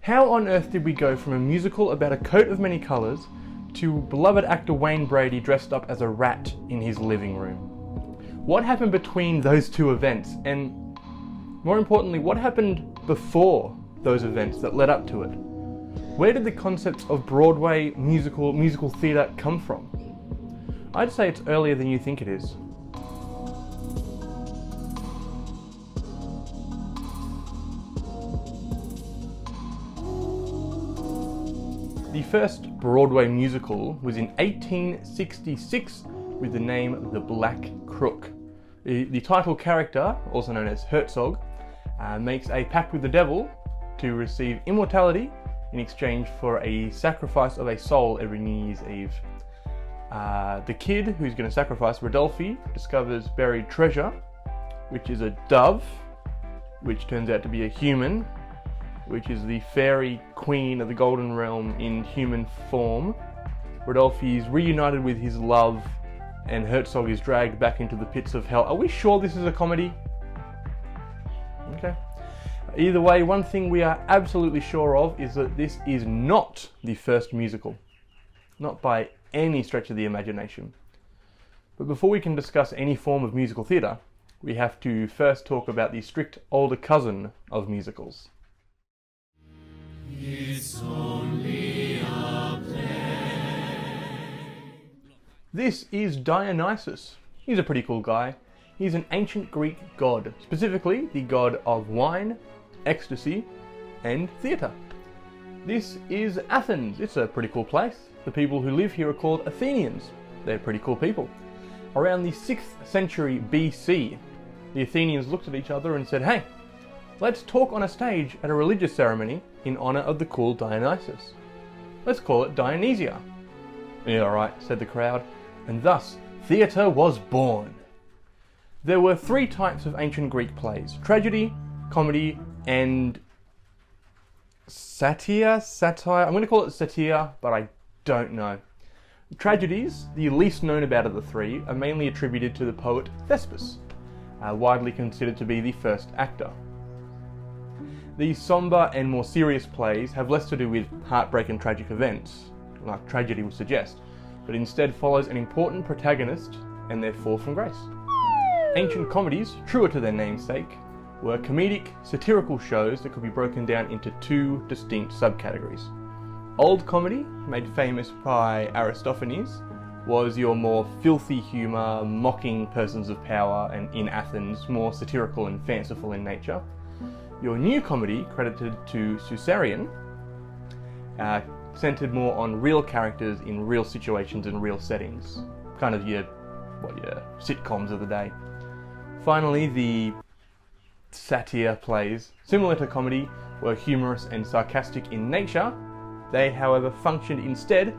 How on earth did we go from a musical about a coat of many colours to beloved actor Wayne Brady dressed up as a rat in his living room? What happened between those two events, and more importantly, what happened before those events that led up to it? Where did the concepts of Broadway musical theatre come from? I'd say it's earlier than you think it is. The first Broadway musical was in 1866 with the name The Black Crook. The title character, also known as Herzog, makes a pact with the devil to receive immortality in exchange for a sacrifice of a soul every New Year's Eve. The kid who's going to sacrifice, Rodolphe, discovers buried treasure, which is a dove, which turns out to be a human, which is the fairy queen of the Golden Realm in human form. Rodolphe is reunited with his love, and Herzog is dragged back into the pits of hell. Are we sure this is a comedy? Okay. Either way, one thing we are absolutely sure of is that this is not the first musical. Not by any stretch of the imagination. But before we can discuss any form of musical theatre, we have to first talk about the strict older cousin of musicals. It's only a play. This is Dionysus. He's a pretty cool guy. He's an ancient Greek god, specifically the god of wine, ecstasy, and theatre. This is Athens. It's a pretty cool place. The people who live here are called Athenians. They're pretty cool people. Around the 6th century BC, the Athenians looked at each other and said, "Hey, let's talk on a stage at a religious ceremony in honour of the cool Dionysus. Let's call it Dionysia." "Yeah, alright," said the crowd, and thus theatre was born. There were 3 types of ancient Greek plays: tragedy, comedy, and satire. I'm going to call it satire, but I don't know. Tragedies, the least known about of the 3, are mainly attributed to the poet Thespis, widely considered to be the first actor. The sombre and more serious plays have less to do with heartbreak and tragic events, like tragedy would suggest, but instead follows an important protagonist and their fall from grace. Ancient comedies, truer to their namesake, were comedic, satirical shows that could be broken down into 2 distinct subcategories. Old comedy, made famous by Aristophanes, was your more filthy humour, mocking persons of power, and in Athens, more satirical and fanciful in nature. Your new comedy, credited to Caesarion, centred more on real characters in real situations and real settings. Kind of your sitcoms of the day. Finally, the satire plays, similar to comedy, were humorous and sarcastic in nature. They, however, functioned instead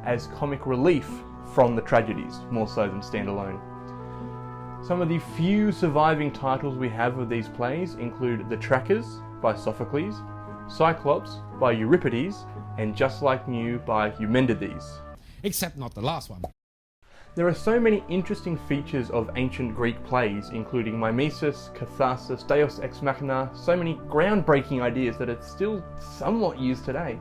as comic relief from the tragedies, more so than standalone. Some of the few surviving titles we have of these plays include The Trackers by Sophocles, Cyclops by Euripides, and Just Like New by Eumenides. Except not the last one. There are so many interesting features of ancient Greek plays, including mimesis, catharsis, deus ex machina, so many groundbreaking ideas that are still somewhat used today.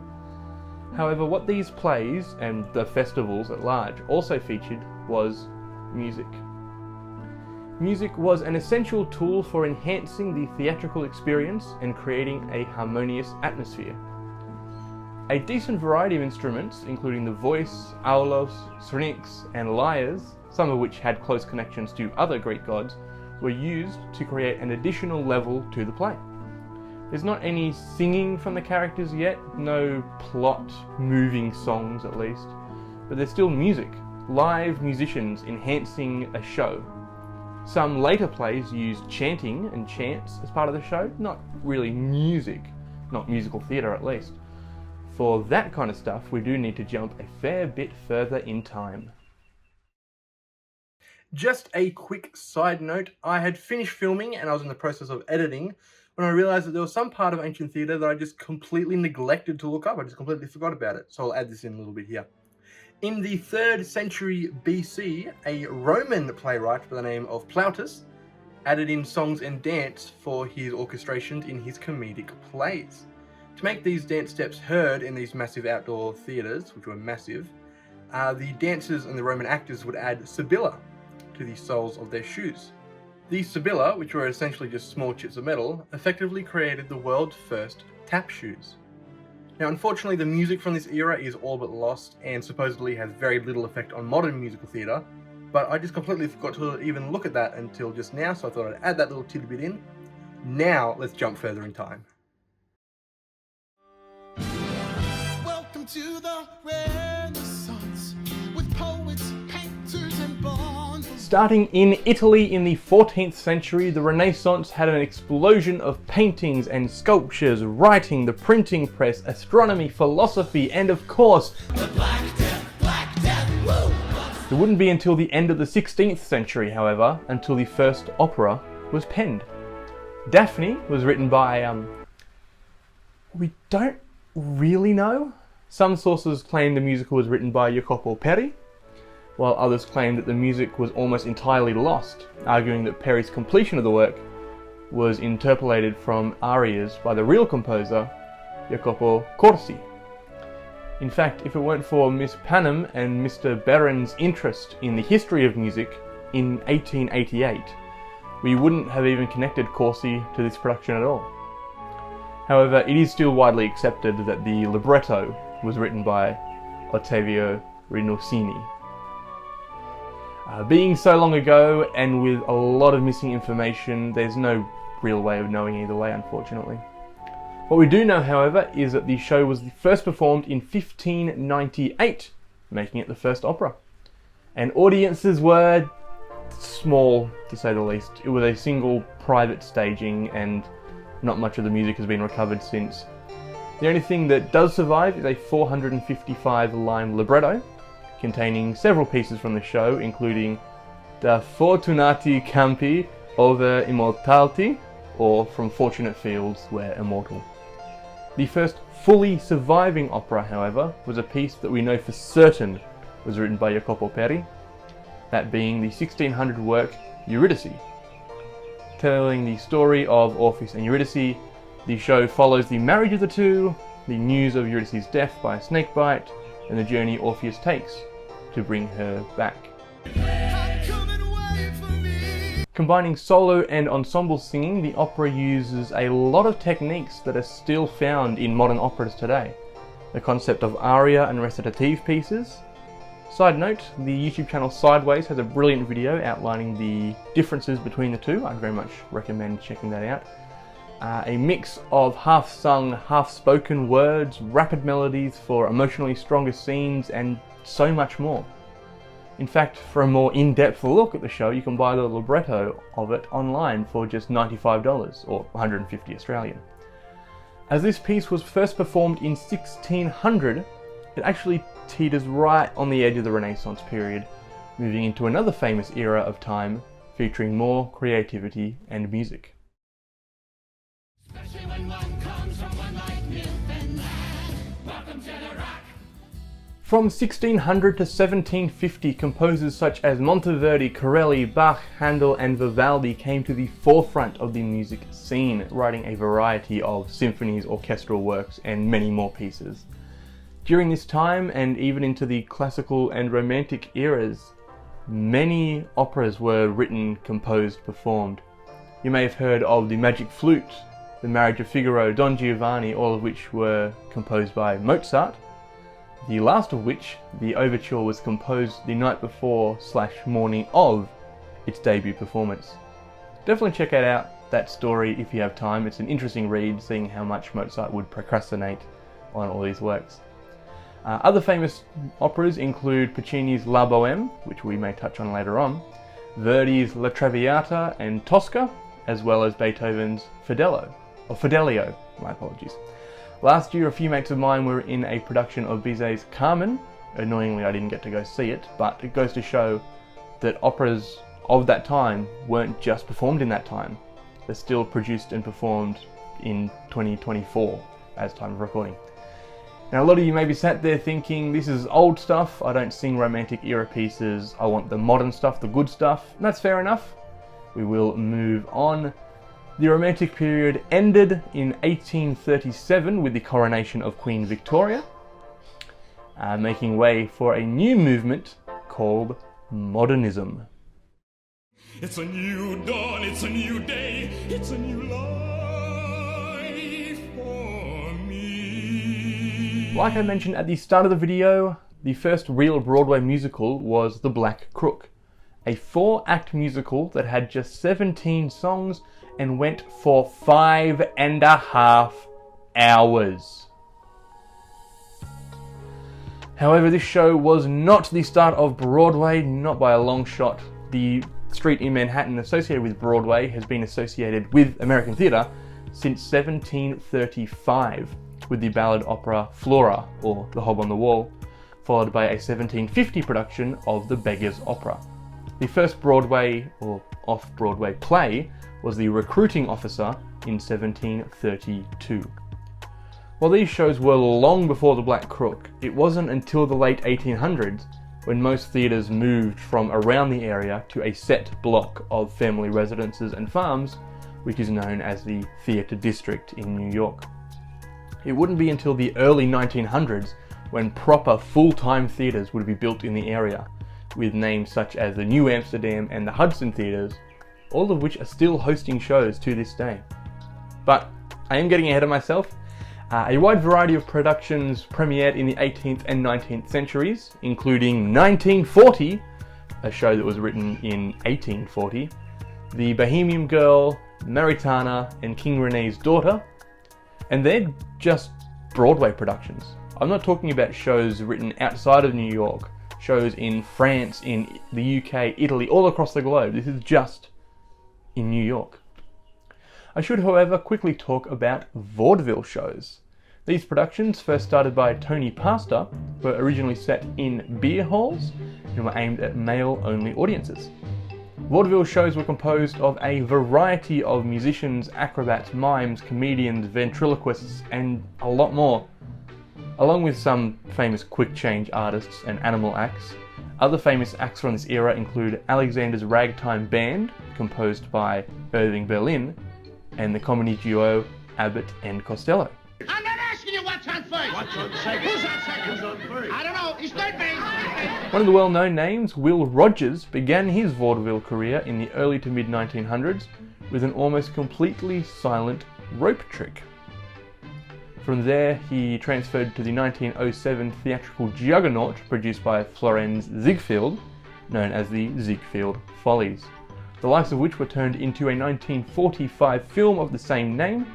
However, what these plays, and the festivals at large, also featured was music. Music was an essential tool for enhancing the theatrical experience and creating a harmonious atmosphere. A decent variety of instruments, including the voice, aulos, syrinx, and lyres, some of which had close connections to other Greek gods, were used to create an additional level to the play. There's not any singing from the characters yet, no plot, moving songs at least, but there's still music, live musicians enhancing a show. Some later plays used chanting and chants as part of the show, not really music, not musical theatre at least. For that kind of stuff, we do need to jump a fair bit further in time. Just a quick side note, I had finished filming and I was in the process of editing when I realised that there was some part of ancient theatre that I just completely neglected to look up. I just completely forgot about it, so I'll add this in a little bit here. In the 3rd century BC, a Roman playwright by the name of Plautus added in songs and dance for his orchestrations in his comedic plays. To make these dance steps heard in these massive outdoor theatres, which were massive, the dancers and the Roman actors would add Sibylla to the soles of their shoes. These Sibylla, which were essentially just small chips of metal, effectively created the world's first tap shoes. Now, unfortunately, the music from this era is all but lost and supposedly has very little effect on modern musical theatre, but I just completely forgot to even look at that until just now, so I thought I'd add that little tidbit in. Now, let's jump further in time. Welcome to the Renaissance with poets, painters, and bonds. Starting in Italy in the 14th century, the Renaissance had an explosion of paintings and sculptures, writing, the printing press, astronomy, philosophy, and of course, The Black Death, woo! it wouldn't be until the end of the 16th century, however, until the first opera was penned. Daphne was written by, we don't really know. Some sources claim the musical was written by Jacopo Peri, while others claim that the music was almost entirely lost, arguing that Peri's completion of the work was interpolated from arias by the real composer, Jacopo Corsi. In fact, if it weren't for Miss Panem and Mr. Behrens' interest in the history of music in 1888, we wouldn't have even connected Corsi to this production at all. However, it is still widely accepted that the libretto was written by Ottavio Rinuccini. Being so long ago and with a lot of missing information, there's no real way of knowing either way, unfortunately. What we do know, however, is that the show was first performed in 1598, making it the first opera. And audiences were small, to say the least. It was a single private staging, and not much of the music has been recovered since. The only thing that does survive is a 455-line libretto, containing several pieces from the show, including Da Fortunati Campi ove Immortalti, or From Fortunate Fields Where Immortal. The first fully surviving opera, however, was a piece that we know for certain was written by Jacopo Peri, that being the 1600 work Eurydice. Telling the story of Orpheus and Eurydice, the show follows the marriage of the two, the news of Eurydice's death by a snakebite, and the journey Orpheus takes to bring her back. Combining solo and ensemble singing, the opera uses a lot of techniques that are still found in modern operas today. The concept of aria and recitative pieces. Side note, the YouTube channel Sideways has a brilliant video outlining the differences between the two. I'd very much recommend checking that out. A mix of half-sung, half-spoken words, rapid melodies for emotionally stronger scenes, and so much more. In fact, for a more in-depth look at the show, you can buy the libretto of it online for just $95 or 150 Australian. As this piece was first performed in 1600, it actually teeters right on the edge of the Renaissance period, moving into another famous era of time featuring more creativity and music. Especially when one comes from one like Newfoundland. Welcome to the rock. From 1600 to 1750, composers such as Monteverdi, Corelli, Bach, Handel and Vivaldi came to the forefront of the music scene, writing a variety of symphonies, orchestral works and many more pieces. During this time, and even into the classical and romantic eras, many operas were written, composed, performed. You may have heard of The Magic Flute, The Marriage of Figaro, Don Giovanni, all of which were composed by Mozart. The last of which, the overture, was composed the night before / morning of its debut performance. Definitely check out that story if you have time. It's an interesting read, seeing how much Mozart would procrastinate on all these works. Other famous operas include Puccini's La Bohème, which we may touch on later on, Verdi's La Traviata and Tosca, as well as Beethoven's Fidelio, my apologies. Last year, a few mates of mine were in a production of Bizet's Carmen. Annoyingly, I didn't get to go see it, but it goes to show that operas of that time weren't just performed in that time. They're still produced and performed in 2024 as time of recording. Now, a lot of you may be sat there thinking, this is old stuff, I don't sing romantic era pieces, I want the modern stuff, the good stuff. And that's fair enough. We will move on. The Romantic period ended in 1837 with the coronation of Queen Victoria, making way for a new movement called modernism. It's a new dawn, it's a new day, it's a new life for me. Like I mentioned at the start of the video, the first real Broadway musical was The Black Crook, a 4-act musical that had just 17 songs and went for 5.5 hours. However, this show was not the start of Broadway, not by a long shot. The street in Manhattan associated with Broadway has been associated with American theatre since 1735 with the ballad opera Flora, or The Hob on the Wall, followed by a 1750 production of The Beggar's Opera. The first Broadway or off-Broadway play was The Recruiting Officer in 1732. While these shows were long before The Black Crook, it wasn't until the late 1800s when most theatres moved from around the area to a set block of family residences and farms, which is known as the Theatre District in New York. It wouldn't be until the early 1900s when proper full-time theatres would be built in the area, with names such as the New Amsterdam and the Hudson Theatres, all of which are still hosting shows to this day. But I am getting ahead of myself. A wide variety of productions premiered in the 18th and 19th centuries, including 1940, a show that was written in 1840, The Bohemian Girl, Maritana, and King René's Daughter, and they're just Broadway productions. I'm not talking about shows written outside of New York, shows in France, in the UK, Italy, all across the globe. This is just in New York. I should, however, quickly talk about vaudeville shows. These productions, first started by Tony Pastor, were originally set in beer halls and were aimed at male-only audiences. Vaudeville shows were composed of a variety of musicians, acrobats, mimes, comedians, ventriloquists, and a lot more. Along with some famous quick change artists and animal acts, other famous acts from this era include Alexander's Ragtime Band, composed by Irving Berlin, and the comedy duo Abbott and Costello. I'm not asking you what's on first. What's on second? Who's on second? Who's on first? I don't know. He's third base. One of the well-known names, Will Rodgers, began his vaudeville career in the early to mid-1900s with an almost completely silent rope trick. From there, he transferred to the 1907 theatrical juggernaut produced by Florenz Ziegfeld, known as the Ziegfeld Follies, the likes of which were turned into a 1945 film of the same name,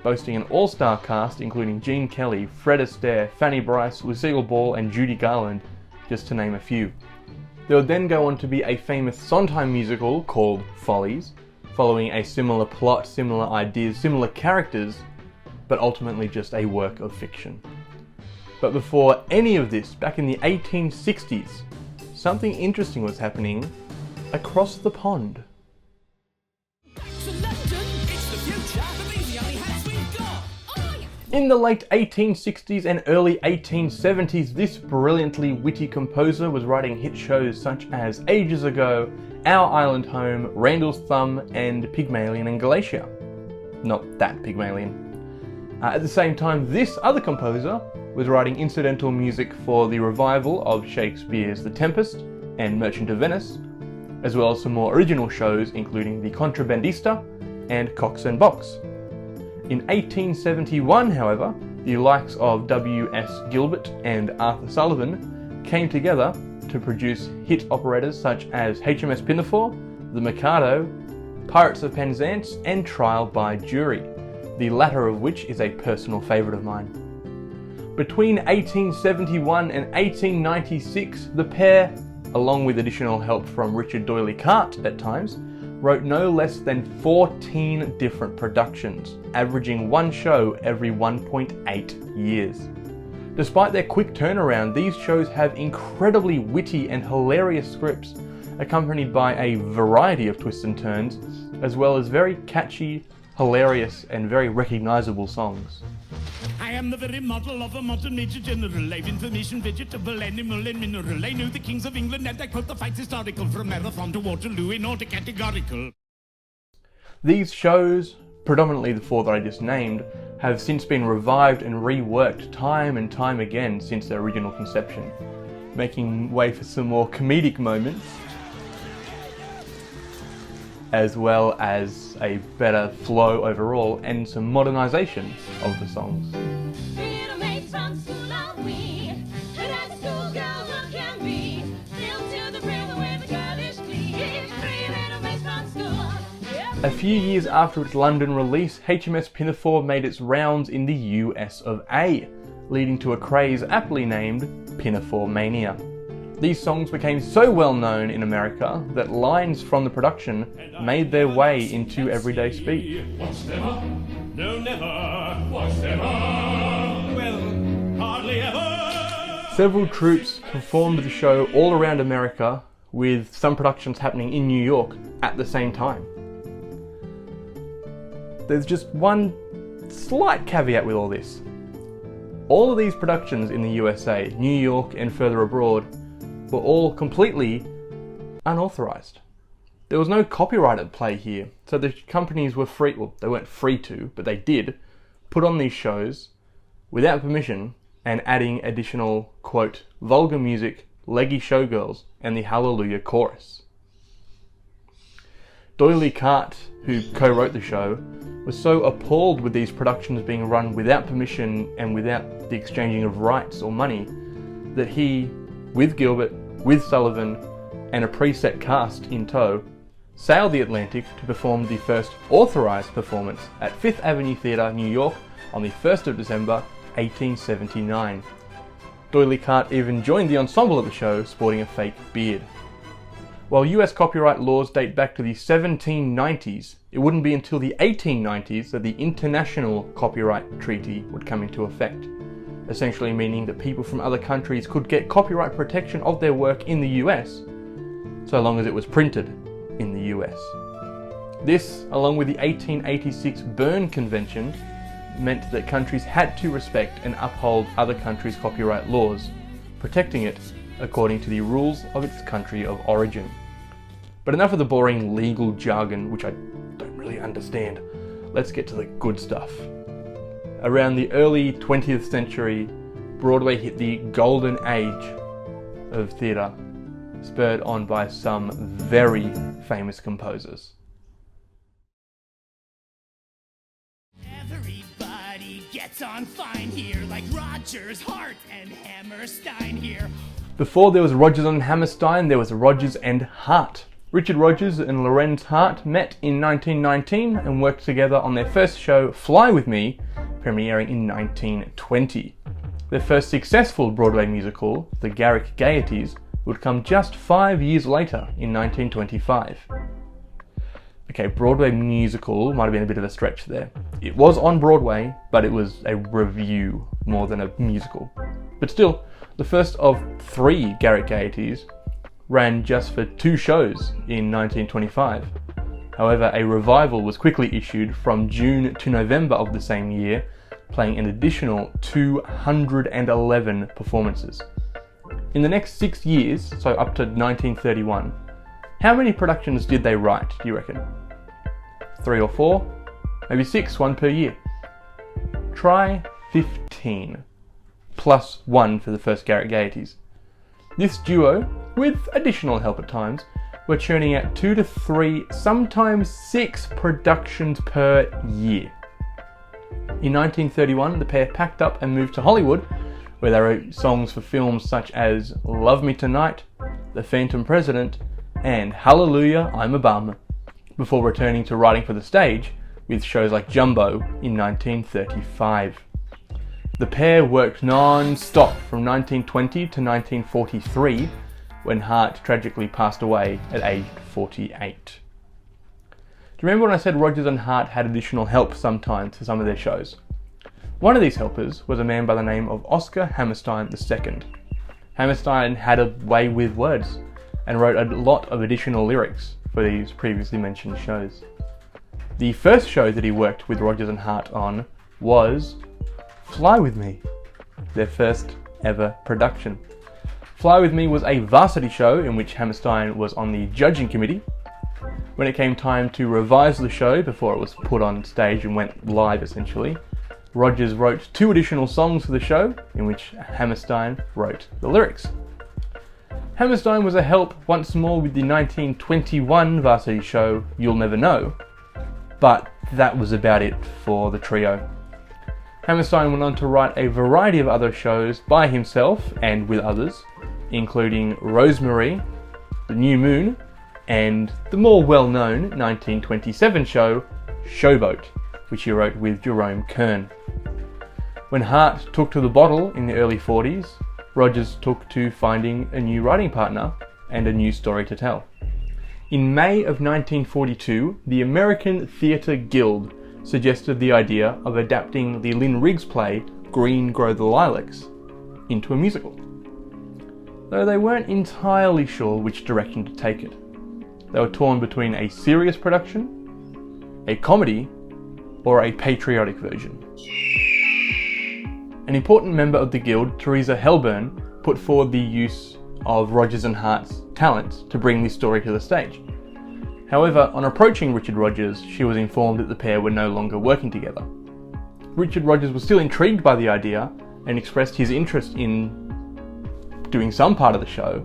boasting an all-star cast including Gene Kelly, Fred Astaire, Fanny Brice, Lucille Ball, and Judy Garland, just to name a few. There would then go on to be a famous Sondheim musical called Follies, following a similar plot, similar ideas, similar characters, but ultimately just a work of fiction. But before any of this, back in the 1860s, something interesting was happening across the pond. In the late 1860s and early 1870s, this brilliantly witty composer was writing hit shows such as Ages Ago, Our Island Home, Randall's Thumb, and Pygmalion and Galatea. Not that Pygmalion. At the same time, this other composer was writing incidental music for the revival of Shakespeare's The Tempest and Merchant of Venice, as well as some more original shows including The Contrabandista and Cox and Box. In 1871, however, the likes of W.S. Gilbert and Arthur Sullivan came together to produce hit operettas such as HMS Pinafore, The Mikado, Pirates of Penzance, and Trial by Jury, the latter of which is a personal favourite of mine. Between 1871 and 1896, the pair, along with additional help from Richard Doyley Cart at times, wrote no less than 14 different productions, averaging one show every 1.8 years. Despite their quick turnaround, these shows have incredibly witty and hilarious scripts, accompanied by a variety of twists and turns, as well as very catchy, hilarious, and very recognisable songs. I am the very model of a modern major general. I've information, vegetable, animal, and mineral. I know the kings of England, and I quote the facts historical from Marathon to Waterloo in order categorical. These shows, predominantly the four that I just named, have since been revived and reworked time and time again since their original conception, making way for some more comedic moments, as well as a better flow overall and some modernisation of the songs. A few years after its London release, HMS Pinafore made its rounds in the US of A, leading to a craze aptly named Pinafore Mania. These songs became so well known in America that lines from the production made their way into everyday speech. Watch them up, no never, watch them up, well, hardly ever. Several troupes performed the show all around America, with some productions happening in New York at the same time. There's just one slight caveat with all this. All of these productions in the USA, New York and further abroad, were all completely unauthorized. There was no copyright at play here, so the companies were free, well, they weren't free to, but they did put on these shows without permission and adding additional, quote, vulgar music, leggy showgirls, and the Hallelujah chorus. D'Oyly Carte, who co-wrote the show, was so appalled with these productions being run without permission and without the exchanging of rights or money that he, with Gilbert, with Sullivan, and a preset cast in tow, sailed the Atlantic to perform the first authorised performance at Fifth Avenue Theatre, New York, on the 1st of December, 1879. D'Oyly Carte even joined the ensemble of the show, sporting a fake beard. While US copyright laws date back to the 1790s, it wouldn't be until the 1890s that the International Copyright Treaty would come into effect, essentially meaning that people from other countries could get copyright protection of their work in the US, so long as it was printed in the US. This, along with the 1886 Berne Convention, meant that countries had to respect and uphold other countries' copyright laws, protecting it according to the rules of its country of origin. But enough of the boring legal jargon, which I don't really understand. Let's get to the good stuff. Around the early 20th century, Broadway hit the golden age of theatre, spurred on by some very famous composers. Everybody gets on fine here, like Rodgers, Hart, and Hammerstein here. Before there was Rodgers and Hammerstein, there was Rodgers and Hart. Richard Rodgers and Lorenz Hart met in 1919 and worked together on their first show, Fly With Me, premiering in 1920. Their first successful Broadway musical, The Garrick Gaieties, would come just 5 years later in 1925. Okay, Broadway musical might have been a bit of a stretch there. It was on Broadway, but it was a revue more than a musical. But still, the first of 3 Garrick Gaieties ran just for 2 shows in 1925. However, a revival was quickly issued from June to November of the same year, playing an additional 211 performances. In the next 6 years, so up to 1931, how many productions did they write, do you reckon? 3 or 4? Maybe 6, 1 per year. Try 15, plus 1 for the first Garrick Gaieties. This duo, with additional help at times, were churning out 2 to 3, sometimes 6 productions per year. In 1931, the pair packed up and moved to Hollywood, where they wrote songs for films such as Love Me Tonight, The Phantom President, and Hallelujah, I'm a Bum, before returning to writing for the stage with shows like Jumbo in 1935. The pair worked non-stop from 1920 to 1943, when Hart tragically passed away at age 48. Do you remember when I said Rodgers and Hart had additional help sometimes for some of their shows? One of these helpers was a man by the name of Oscar Hammerstein II. Hammerstein had a way with words and wrote a lot of additional lyrics for these previously mentioned shows. The first show that he worked with Rodgers and Hart on was Fly With Me, their first ever production. Fly With Me was a varsity show in which Hammerstein was on the judging committee. When it came time to revise the show before it was put on stage and went live essentially, Rodgers wrote 2 additional songs for the show, in which Hammerstein wrote the lyrics. Hammerstein was a help once more with the 1921 varsity show You'll Never Know, but that was about it for the trio. Hammerstein went on to write a variety of other shows by himself and with others, including Rosemary, The New Moon, and the more well-known 1927 show Showboat, which he wrote with Jerome Kern. When Hart took to the bottle in the early 40s, Rodgers took to finding a new writing partner and a new story to tell. In May of 1942, the American Theatre Guild suggested the idea of adapting the Lynn Riggs play Green Grow the Lilacs into a musical, though they weren't entirely sure which direction to take it. They were torn between a serious production, a comedy, or a patriotic version. An important member of the Guild, Teresa Helburn, put forward the use of Rodgers and Hart's talents to bring this story to the stage. However, on approaching Richard Rodgers, she was informed that the pair were no longer working together. Richard Rodgers was still intrigued by the idea and expressed his interest in doing some part of the show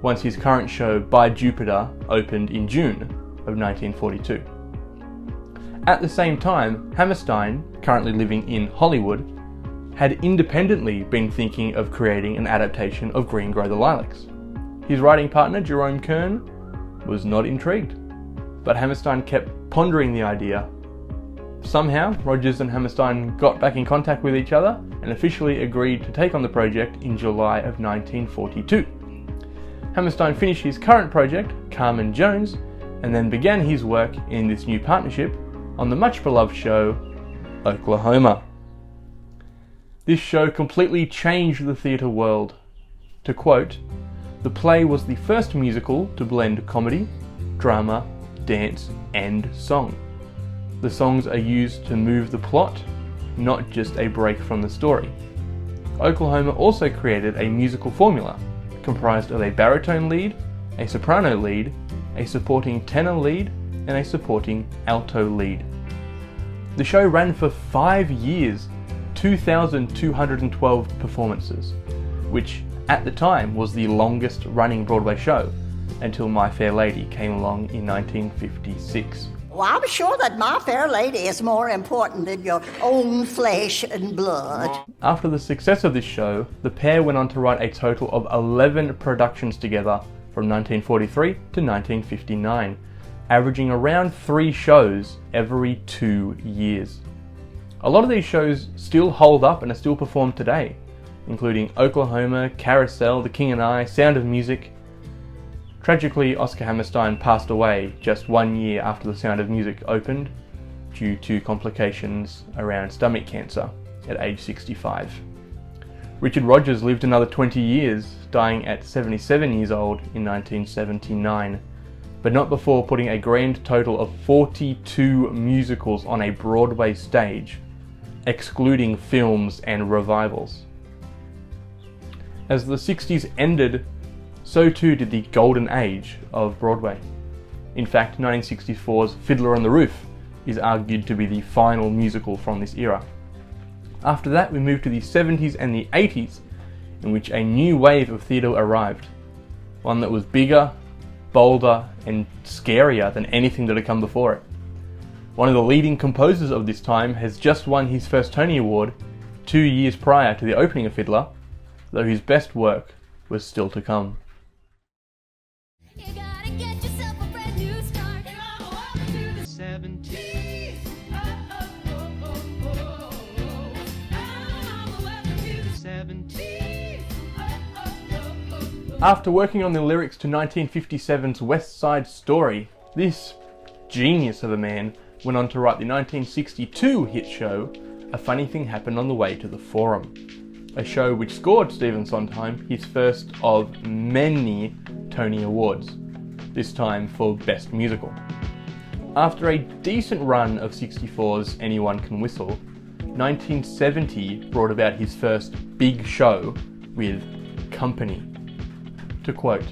once his current show By Jupiter opened in June of 1942. At the same time, Hammerstein, currently living in Hollywood, had independently been thinking of creating an adaptation of Green Grow the Lilacs. His writing partner, Jerome Kern, was not intrigued, but Hammerstein kept pondering the idea. Somehow, Rodgers and Hammerstein got back in contact with each other and officially agreed to take on the project in July of 1942. Hammerstein finished his current project, Carmen Jones, and then began his work in this new partnership on the much beloved show, Oklahoma. This show completely changed the theatre world. To quote, "The play was the first musical to blend comedy, drama, dance, and song. The songs are used to move the plot, not just a break from the story. Oklahoma also created a musical formula comprised of a baritone lead, a soprano lead, a supporting tenor lead, and a supporting alto lead. The show ran for 5 years, 2,212 performances, which at the time was the longest running Broadway show until My Fair Lady came along in 1956. Well, I'm sure that My Fair Lady is more important than your own flesh and blood. After the success of this show, the pair went on to write a total of 11 productions together from 1943 to 1959, averaging around 3 shows every 2 years. A lot of these shows still hold up and are still performed today, including Oklahoma, Carousel, The King and I, Sound of Music. Tragically, Oscar Hammerstein passed away just 1 year after The Sound of Music opened due to complications around stomach cancer at age 65. Richard Rodgers lived another 20 years, dying at 77 years old in 1979, but not before putting a grand total of 42 musicals on a Broadway stage, excluding films and revivals. As the 60s ended, so too did the golden age of Broadway. In fact, 1964's Fiddler on the Roof is argued to be the final musical from this era. After that, we moved to the 70s and the 80s, in which a new wave of theatre arrived. One that was bigger, bolder, and scarier than anything that had come before it. One of the leading composers of this time has just won his first Tony Award 2 years prior to the opening of Fiddler, though his best work was still to come. You gotta get yourself a brand new start. Welcome to the 70s. Welcome to the 70s. After working on the lyrics to 1957's West Side Story, this genius of a man went on to write the 1962 hit show A Funny Thing Happened on the Way to the Forum, a show which scored Stephen Sondheim his first of many Tony Awards, this time for Best Musical. After a decent run of 64's Anyone Can Whistle, 1970 brought about his first big show with Company. To quote,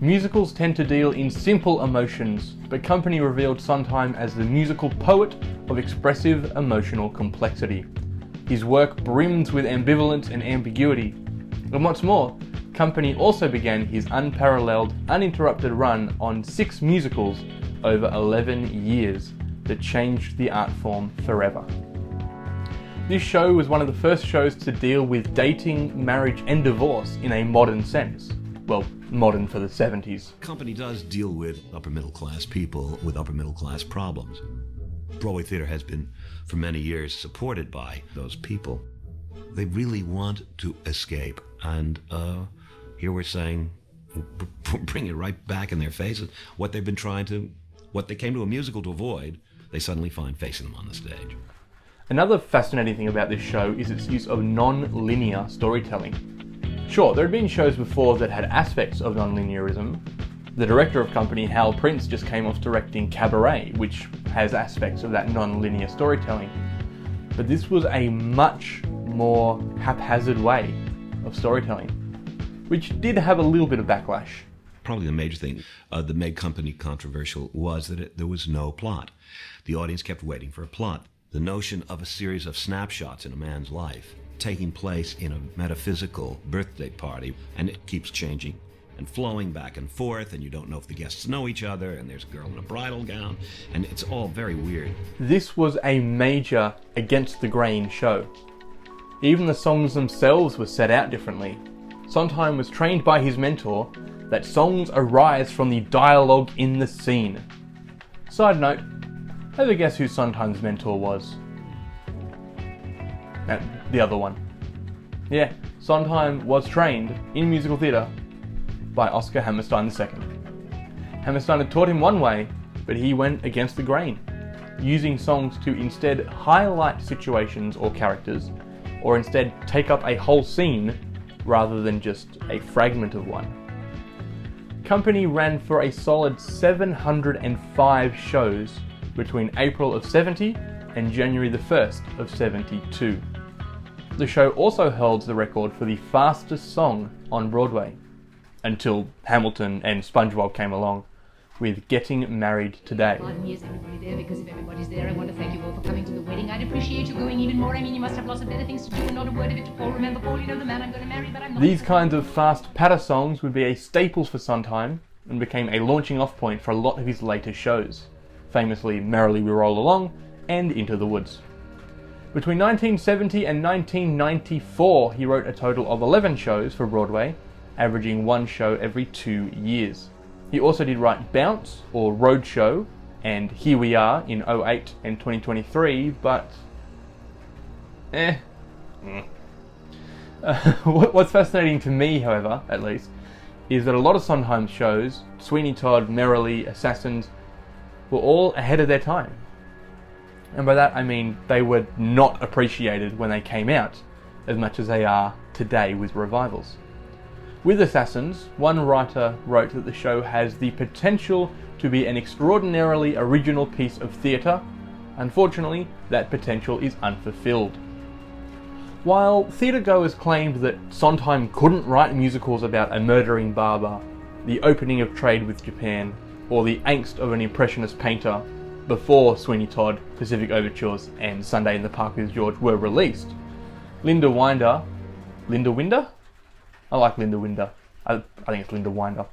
Musicals tend to deal in simple emotions, but Company revealed Sondheim as the musical poet of expressive emotional complexity. His work brims with ambivalence and ambiguity. And what's more, Company also began his unparalleled, uninterrupted run on 6 musicals over 11 years that changed the art form forever. This show was one of the first shows to deal with dating, marriage and divorce in a modern sense. Well, modern for the 70s. Company does deal with upper middle class people with upper middle class problems. Broadway theater has been for many years supported by those people. They really want to escape, and here we're saying, bring it right back in their faces. What they came to a musical to avoid, they suddenly find facing them on the stage. Another fascinating thing about this show is its use of non-linear storytelling. Sure, there had been shows before that had aspects of non-linearism. The director of Company, Hal Prince, just came off directing Cabaret, which has aspects of that non-linear storytelling. But this was a much more haphazard way of storytelling, which did have a little bit of backlash. Probably the major thing that made Company controversial was that there was no plot. The audience kept waiting for a plot. The notion of a series of snapshots in a man's life taking place in a metaphysical birthday party, and it keeps changing and flowing back and forth, and you don't know if the guests know each other, and there's a girl in a bridal gown, and it's all very weird. This was a major against the grain show. Even the songs themselves were set out differently. Sondheim was trained by his mentor that songs arise from the dialogue in the scene. Side note, have a guess who Sondheim's mentor was? The other one. Yeah, Sondheim was trained in musical theatre by Oscar Hammerstein II. Hammerstein had taught him one way, but he went against the grain, using songs to instead highlight situations or characters, or instead take up a whole scene rather than just a fragment of one. Company ran for a solid 705 shows between April of 70 and January the 1st of 72. The show also holds the record for the fastest song on Broadway, until Hamilton and SpongeBob came along with Getting Married Today. Pardon me, is everybody there? Because if everybody's there, I want to thank you all for coming to the wedding. I'd appreciate you going even more. I mean, you must have lots of better things to do, and not a word of it to Paul. Remember, Paul, you know the man I'm going to marry, but I'm not... These kinds of fast patter songs would be a staple for Sondheim and became a launching off point for a lot of his later shows, famously Merrily We Roll Along and Into the Woods. Between 1970 and 1994, he wrote a total of 11 shows for Broadway, averaging one show every 2 years. He also did write Bounce, or Roadshow, and Here We Are in 2008 and 2023, but... What's fascinating to me, however, at least, is that a lot of Sondheim's shows, Sweeney Todd, Merrily, Assassins, were all ahead of their time. And by that I mean they were not appreciated when they came out as much as they are today with revivals. With Assassins, one writer wrote that the show has the potential to be an extraordinarily original piece of theatre. Unfortunately, that potential is unfulfilled. While theatregoers claimed that Sondheim couldn't write musicals about a murdering barber, the opening of trade with Japan, or the angst of an impressionist painter before Sweeney Todd, Pacific Overtures, and Sunday in the Park with George were released, Linda Winder? I like Linda Winder. I think it's Linda Winder.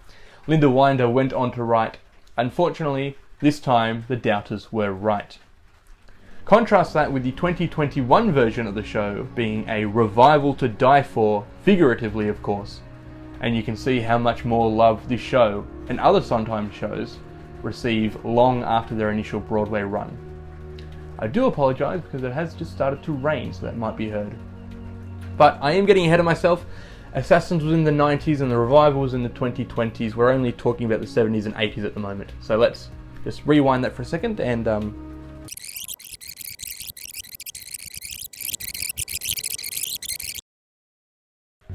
Linda Winder went on to write, "Unfortunately, this time the doubters were right." Contrast that with the 2021 version of the show being a revival to die for, figuratively of course, and you can see how much more love this show and other Sondheim shows receive long after their initial Broadway run. I do apologise because it has just started to rain, so that might be heard. But I am getting ahead of myself. Assassins was in the 90s and the revival was in the 2020s. We're only talking about the 70s and 80s at the moment. So let's just rewind that for a second and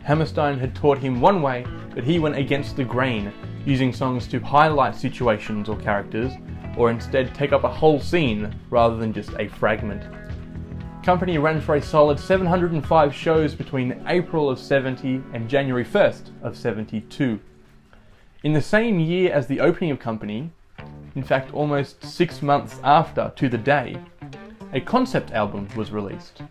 Hammerstein had taught him one way, but he went against the grain, using songs to highlight situations or characters, or instead take up a whole scene rather than just a fragment. Company ran for a solid 705 shows between April of 70 and January 1st of 72. In the same year as the opening of company, in fact almost 6 months after to the day, a concept album was released.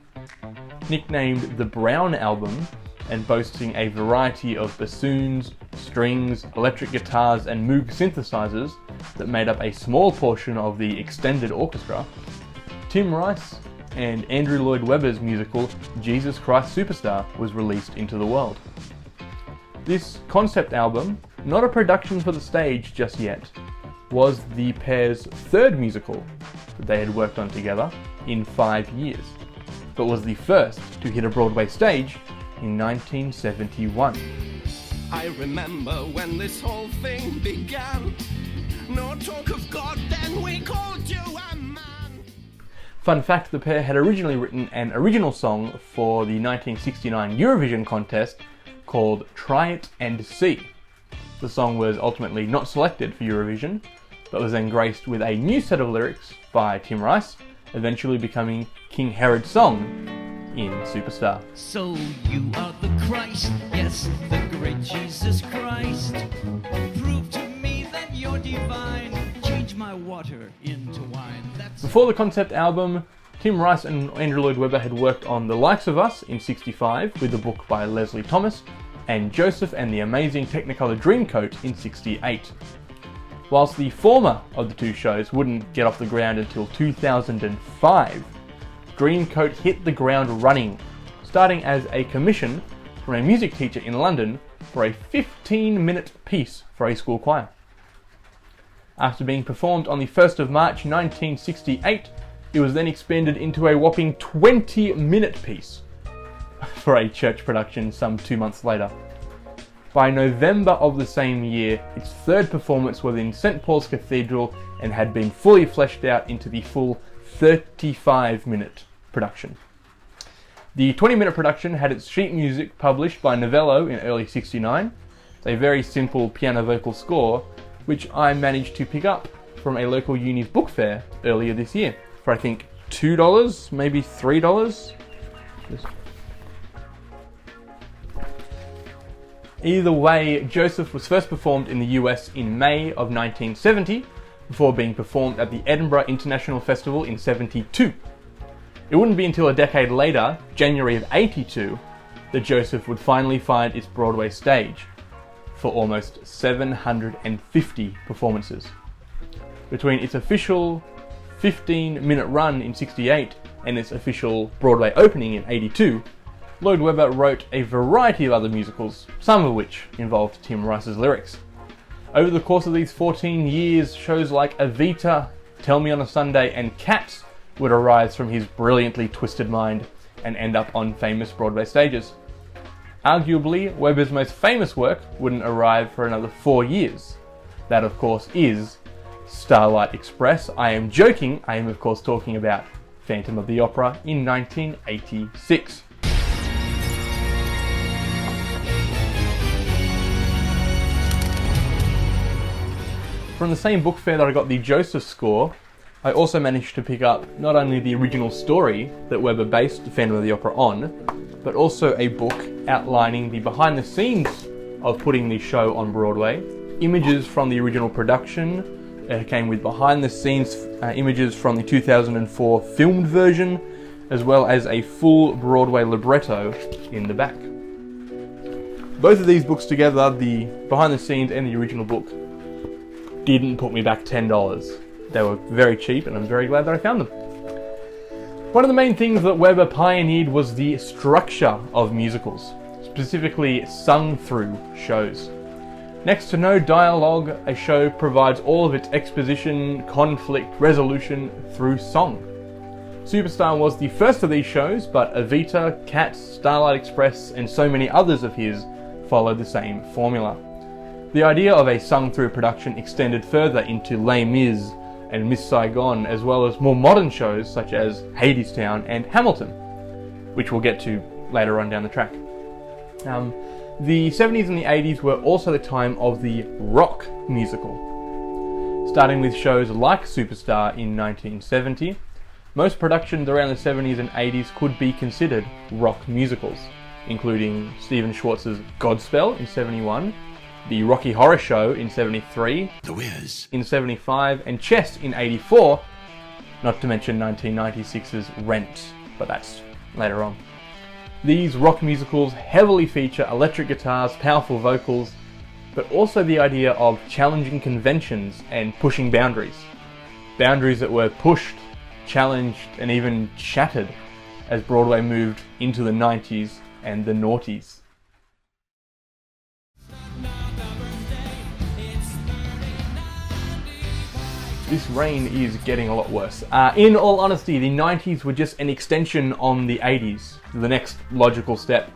Nicknamed the Brown Album and boasting a variety of bassoons, strings, electric guitars and Moog synthesizers that made up a small portion of the extended orchestra, Tim Rice and Andrew Lloyd Webber's musical Jesus Christ Superstar was released into the world. This concept album, not a production for the stage just yet, was the pair's third musical that they had worked on together in 5 years, but was the first to hit a Broadway stage in 1971. I remember when this whole thing began. No talk of God, then we called you a man. Fun fact, the pair had originally written an original song for the 1969 Eurovision contest called Try It and See. The song was ultimately not selected for Eurovision, but was then graced with a new set of lyrics by Tim Rice, eventually becoming King Herod's song in Superstar. So you are the Christ, yes, the great Jesus Christ. Prove to me that you're divine. Change my water into wine. Before the concept album, Tim Rice and Andrew Lloyd Webber had worked on The Likes of Us in '65 with a book by Leslie Thomas, and Joseph and the Amazing Technicolor Dreamcoat in '68. Whilst the former of the two shows wouldn't get off the ground until 2005, Dreamcoat hit the ground running, starting as a commission from a music teacher in London for a 15-minute piece for a school choir. After being performed on the 1st of March 1968, it was then expanded into a whopping 20-minute piece for a church production some 2 months later. By November of the same year, its third performance was in St. Paul's Cathedral and had been fully fleshed out into the full 35-minute production. The 20-minute production had its sheet music published by Novello in early '69, a very simple piano vocal score, which I managed to pick up from a local uni's book fair earlier this year for I think $2, maybe $3. Either way, Joseph was first performed in the US in May of 1970, before being performed at the Edinburgh International Festival in '72. It wouldn't be until a decade later, January of '82, that Joseph would finally find its Broadway stage, for almost 750 performances. Between its official 15-minute run in '68 and its official Broadway opening in '82, Lloyd Webber wrote a variety of other musicals, some of which involved Tim Rice's lyrics. Over the course of these 14 years, shows like Evita, Tell Me on a Sunday, and Cats would arise from his brilliantly twisted mind and end up on famous Broadway stages. Arguably, Webber's most famous work wouldn't arrive for another 4 years. That, of course, is Starlight Express. I am joking, I am of course talking about Phantom of the Opera in 1986. From the same book fair that I got the Joseph score, I also managed to pick up not only the original story that Webber based Phantom of the Opera on, but also a book outlining the behind the scenes of putting the show on Broadway, images from the original production. It came with behind the scenes images from the 2004 filmed version, as well as a full Broadway libretto in the back. Both of these books together, the behind the scenes and the original book, didn't put me back $10. They were very cheap and I'm very glad that I found them. One of the main things that Webber pioneered was the structure of musicals, specifically sung-through shows. Next to no dialogue, a show provides all of its exposition, conflict, resolution through song. Superstar was the first of these shows, but Evita, Cats, Starlight Express, and so many others of his followed the same formula. The idea of a sung-through production extended further into Les Mis and Miss Saigon, as well as more modern shows such as Hadestown and Hamilton, which we'll get to later on down the track. The 70s and the 80s were also the time of the rock musical. Starting with shows like Superstar in 1970, most productions around the 70s and 80s could be considered rock musicals, including Stephen Schwartz's Godspell in '71, the Rocky Horror Show in 73, The Wiz in 75, and Chess in 84, not to mention 1996's Rent, but that's later on. These rock musicals heavily feature electric guitars, powerful vocals, but also the idea of challenging conventions and pushing boundaries. Boundaries that were pushed, challenged, and even shattered as Broadway moved into the 90s and the noughties. This reign is getting a lot worse. In all honesty, the 90s were just an extension on the 80s, the next logical step.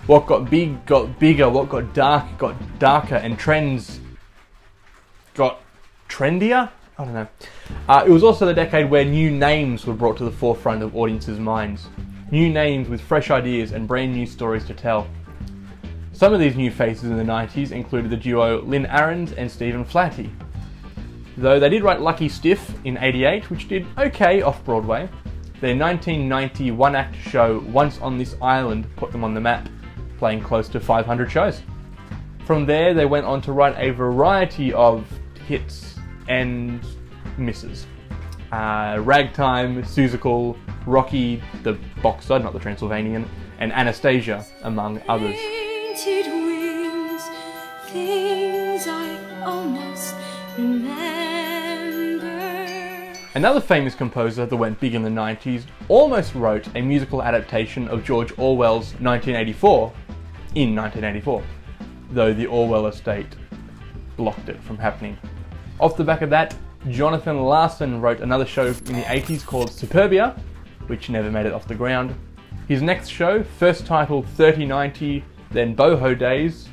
What got big got bigger, what got dark got darker, and trends got trendier? I don't know. It was also the decade where new names were brought to the forefront of audiences' minds. New names with fresh ideas and brand new stories to tell. Some of these new faces in the 90s included the duo Lynn Ahrens and Stephen Flaherty. Though they did write Lucky Stiff in 88, which did okay off-Broadway, their 1990 one-act show Once on This Island put them on the map, playing close to 500 shows. From there, they went on to write a variety of hits and misses. Ragtime, Seussical, Rocky, the boxer, not the Transylvanian, and Anastasia, among others. Painted wings, things I almost remember. Another famous composer that went big in the 90s almost wrote a musical adaptation of George Orwell's 1984 in 1984, though the Orwell estate blocked it from happening. Off the back of that, Jonathan Larson wrote another show in the 80s called Superbia, which never made it off the ground. His next show, first titled 3090, then Boho Days,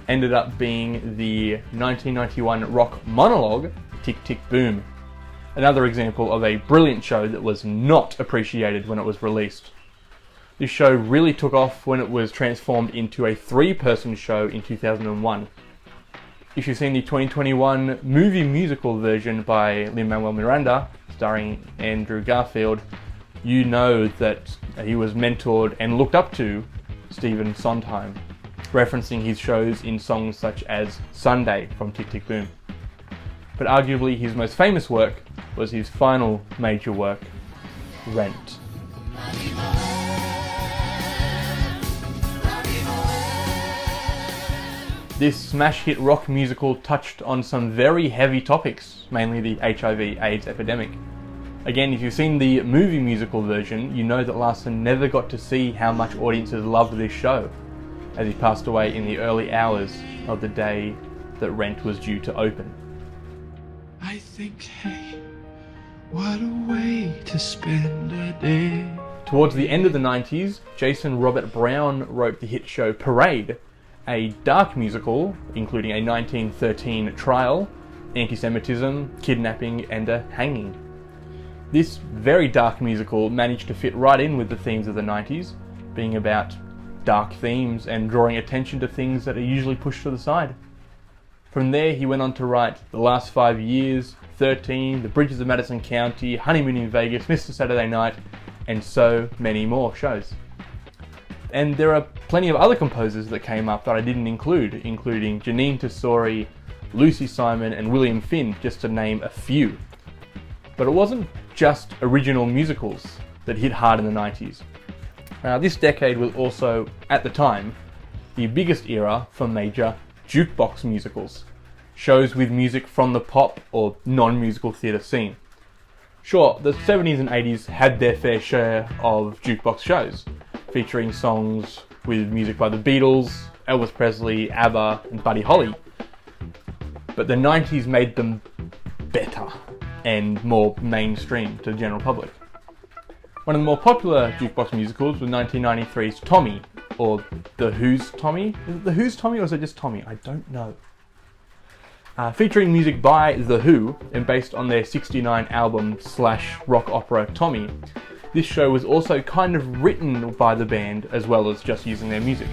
ended up being the 1991 rock monologue Tick Tick Boom. Another example of a brilliant show that was not appreciated when it was released. This show really took off when it was transformed into a 3-person show in 2001. If you've seen the 2021 movie musical version by Lin-Manuel Miranda, starring Andrew Garfield, you know that he was mentored and looked up to Stephen Sondheim, referencing his shows in songs such as Sunday from Tick Tick Boom. But arguably his most famous work was his final major work, Rent. This smash hit rock musical touched on some very heavy topics, mainly the HIV/AIDS epidemic. Again, if you've seen the movie musical version, you know that Larson never got to see how much audiences loved this show, as he passed away in the early hours of the day that Rent was due to open. I think, hey, what a way to spend a day. Towards the end of the 90s, Jason Robert Brown wrote the hit show Parade, a dark musical including a 1913 trial, anti-Semitism, kidnapping, and a hanging. This very dark musical managed to fit right in with the themes of the 90s, being about dark themes and drawing attention to things that are usually pushed to the side. From there, he went on to write The Last 5 Years, 13, The Bridges of Madison County, Honeymoon in Vegas, Mr. Saturday Night, and so many more shows. And there are plenty of other composers that came up that I didn't include, including Janine Tesori, Lucy Simon, and William Finn, just to name a few. But it wasn't just original musicals that hit hard in the 90s. This decade was also, at the time, the biggest era for major jukebox musicals, shows with music from the pop or non-musical theatre scene. Sure, the 70s and 80s had their fair share of jukebox shows, featuring songs with music by the Beatles, Elvis Presley, ABBA, and Buddy Holly. But the 90s made them better and more mainstream to the general public. One of the more popular jukebox musicals was 1993's Tommy, or The Who's Tommy? Is it The Who's Tommy or is it just Tommy? I don't know. Featuring music by The Who and based on their '69 album / rock opera Tommy, this show was also kind of written by the band as well as just using their music.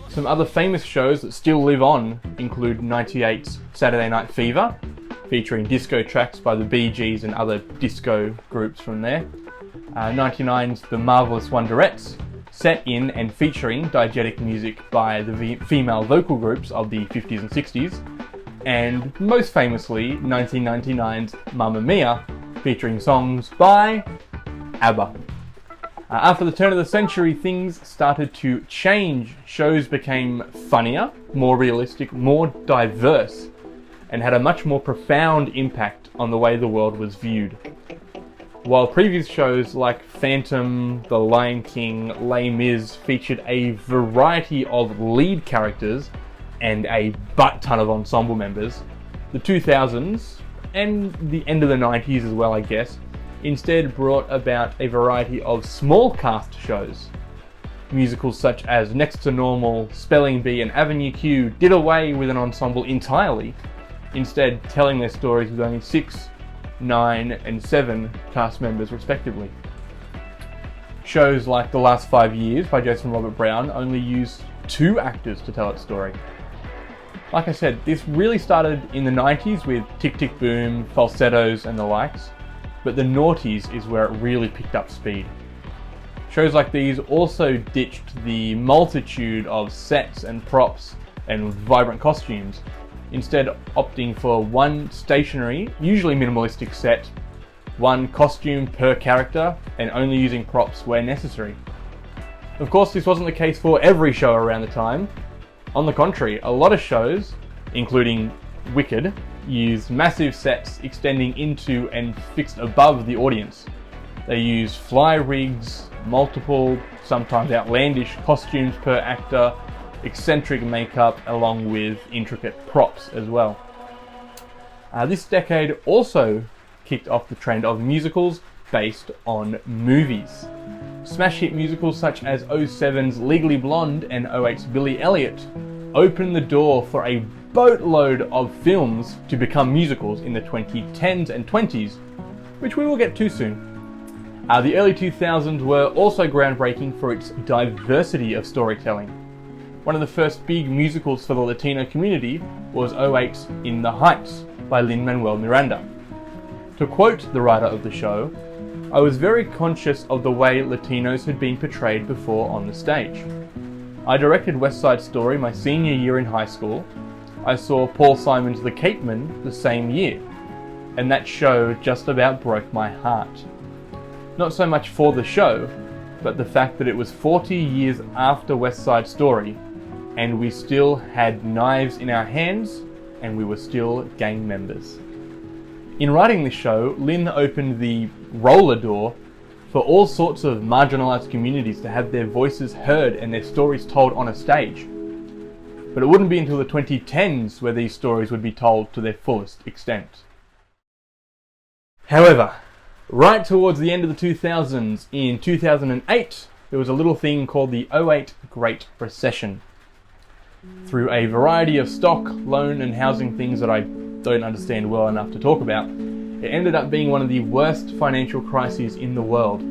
Some other famous shows that still live on include 98's Saturday Night Fever, featuring disco tracks by the Bee Gees and other disco groups from there. '99's The Marvelous Wonderettes, set in and featuring diegetic music by the female vocal groups of the 50s and 60s, and most famously 1999's Mamma Mia, featuring songs by ABBA. After the turn of the century, things started to change. Shows became funnier, more realistic, more diverse, and had a much more profound impact on the way the world was viewed. While previous shows like Phantom, The Lion King, Les Mis featured a variety of lead characters and a butt-ton of ensemble members, the 2000s, and the end of the 90s as well I guess, instead brought about a variety of small cast shows. Musicals such as Next to Normal, Spelling Bee and Avenue Q did away with an ensemble entirely, instead telling their stories with only 6, 9 and 7 cast members respectively. Shows like The Last 5 Years by Jason Robert Brown only used 2 actors to tell its story. Like I said, this really started in the 90s with Tick Tick Boom, falsettos and the likes, but the noughties is where it really picked up speed. Shows like these also ditched the multitude of sets and props and vibrant costumes, instead opting for one stationary, usually minimalistic set, one costume per character, and only using props where necessary. Of course, this wasn't the case for every show around the time. On the contrary, a lot of shows, including Wicked, used massive sets extending into and fixed above the audience. They used fly rigs, multiple, sometimes outlandish costumes per actor, eccentric makeup, along with intricate props as well. This decade also kicked off the trend of musicals based on movies. Smash hit musicals such as 07's Legally Blonde and 08's Billy Elliot opened the door for a boatload of films to become musicals in the 2010s and 20s, which we will get to soon. The early 2000s were also groundbreaking for its diversity of storytelling. One of the first big musicals for the Latino community was 08's In the Heights by Lin-Manuel Miranda. To quote the writer of the show, "I was very conscious of the way Latinos had been portrayed before on the stage. I directed West Side Story my senior year in high school. I saw Paul Simon's The Capeman the same year, and that show just about broke my heart. Not so much for the show, but the fact that it was 40 years after West Side Story, and we still had knives in our hands, and we were still gang members." In writing this show, Lin opened the roller door for all sorts of marginalised communities to have their voices heard and their stories told on a stage. But it wouldn't be until the 2010s where these stories would be told to their fullest extent. However, right towards the end of the 2000s, in 2008, there was a little thing called the 08 Great Recession. Through a variety of stock, loan and housing things that I don't understand well enough to talk about, it ended up being one of the worst financial crises in the world.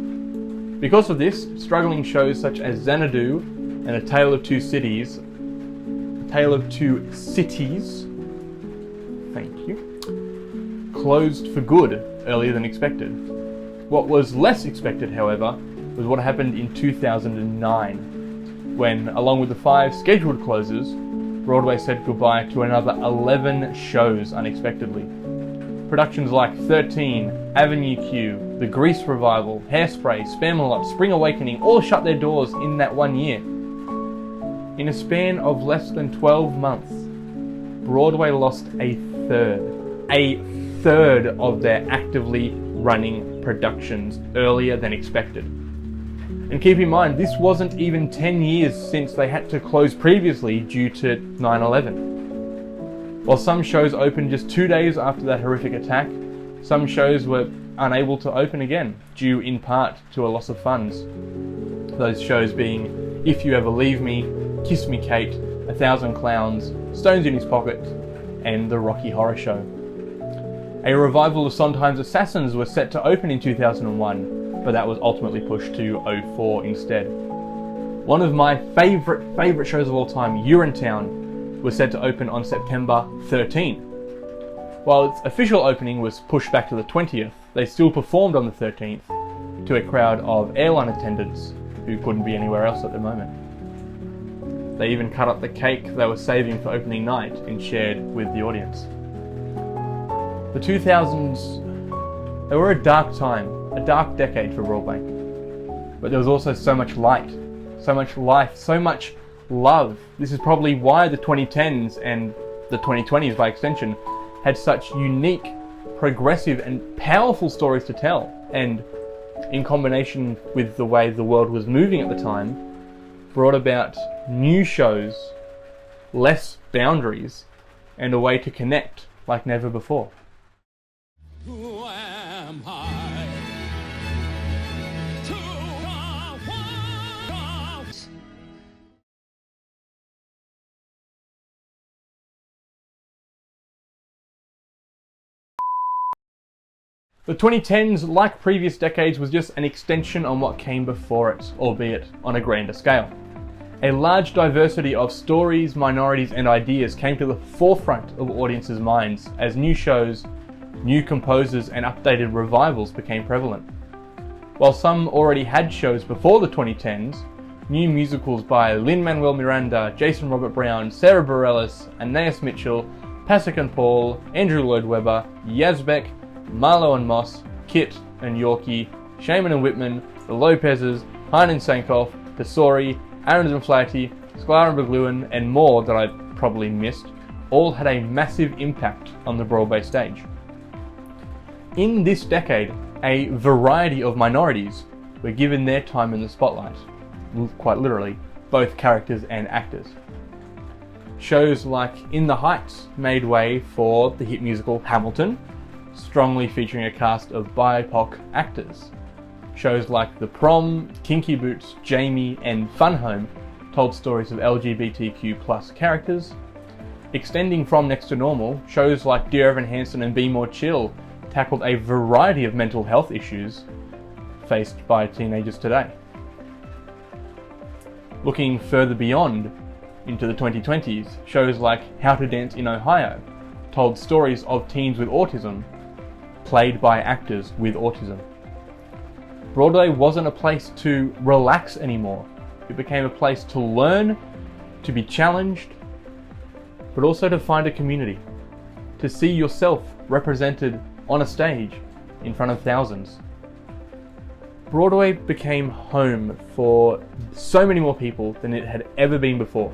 Because of this, struggling shows such as Xanadu and A Tale of Two Cities, thank you, closed for good earlier than expected. What was less expected, however, was what happened in 2009, when, along with the 5 scheduled closes, Broadway said goodbye to another 11 shows unexpectedly. Productions like 13, Avenue Q, The Grease Revival, Hairspray, Spamalot, Spring Awakening all shut their doors in that one year. In a span of less than 12 months, Broadway lost a third of their actively running productions earlier than expected. And keep in mind, this wasn't even 10 years since they had to close previously due to 9/11. While some shows opened just 2 days after that horrific attack, some shows were unable to open again, due in part to a loss of funds. Those shows being If You Ever Leave Me, Kiss Me Kate, 1,000 Clowns, Stones in His Pocket, and The Rocky Horror Show. A revival of Sondheim's Assassins was set to open in 2001, but that was ultimately pushed to 2004 instead. One of my favourite shows of all time, Urinetown, was set to open on September 13. While its official opening was pushed back to the 20th, they still performed on the 13th, to a crowd of airline attendants who couldn't be anywhere else at the moment. They even cut up the cake they were saving for opening night and shared with the audience. The 2000s, they were a dark time, a dark decade for Broadway. But there was also so much light, so much life, so much love. This is probably why the 2010s and the 2020s by extension had such unique, progressive and powerful stories to tell, and in combination with the way the world was moving at the time, brought about new shows, less boundaries, and a way to connect like never before. Who am I? To the world. The 2010s, like previous decades, was just an extension on what came before it, albeit on a grander scale. A large diversity of stories, minorities and ideas came to the forefront of audiences' minds as new shows, new composers and updated revivals became prevalent. While some already had shows before the 2010s, new musicals by Lin-Manuel Miranda, Jason Robert Brown, Sarah Bareilles, Anais Mitchell, Pasek and Paul, Andrew Lloyd Webber, Yazbek, Marlowe and Moss, Kit and Yorkie, Shaman and Whitman, The Lopezes, Hein and Sankoff, Tesori, Aarons and Flaherty, Sklar and Bergluin, and more that I probably missed, all had a massive impact on the Broadway stage. In this decade, a variety of minorities were given their time in the spotlight, quite literally, both characters and actors. Shows like In the Heights made way for the hit musical Hamilton, strongly featuring a cast of BIPOC actors. Shows like The Prom, Kinky Boots, Jamie and Fun Home told stories of LGBTQ+ characters. Extending from Next to Normal, shows like Dear Evan Hansen and Be More Chill tackled a variety of mental health issues faced by teenagers today. Looking further beyond into the 2020s, shows like How to Dance in Ohio told stories of teens with autism, played by actors with autism. Broadway wasn't a place to relax anymore. It became a place to learn, to be challenged, but also to find a community, to see yourself represented on a stage in front of thousands. Broadway became home for so many more people than it had ever been before.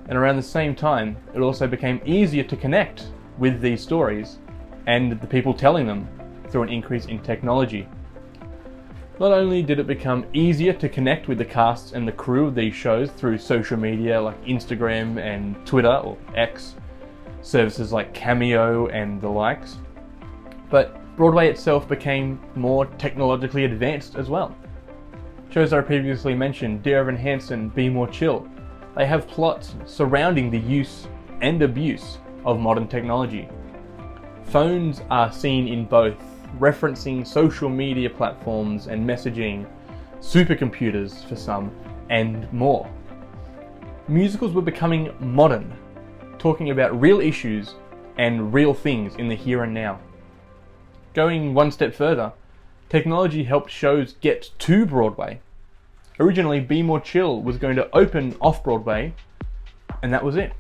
And around the same time, it also became easier to connect with these stories and the people telling them through an increase in technology. Not only did it become easier to connect with the casts and the crew of these shows through social media like Instagram and Twitter or X, services like Cameo and the likes, but Broadway itself became more technologically advanced as well. Shows that I previously mentioned, Dear Evan Hansen, Be More Chill, they have plots surrounding the use and abuse of modern technology. Phones are seen in both, referencing social media platforms and messaging, supercomputers for some, and more. Musicals were becoming modern, talking about real issues and real things in the here and now. Going one step further, technology helped shows get to Broadway. Originally, Be More Chill was going to open off-Broadway, and that was it.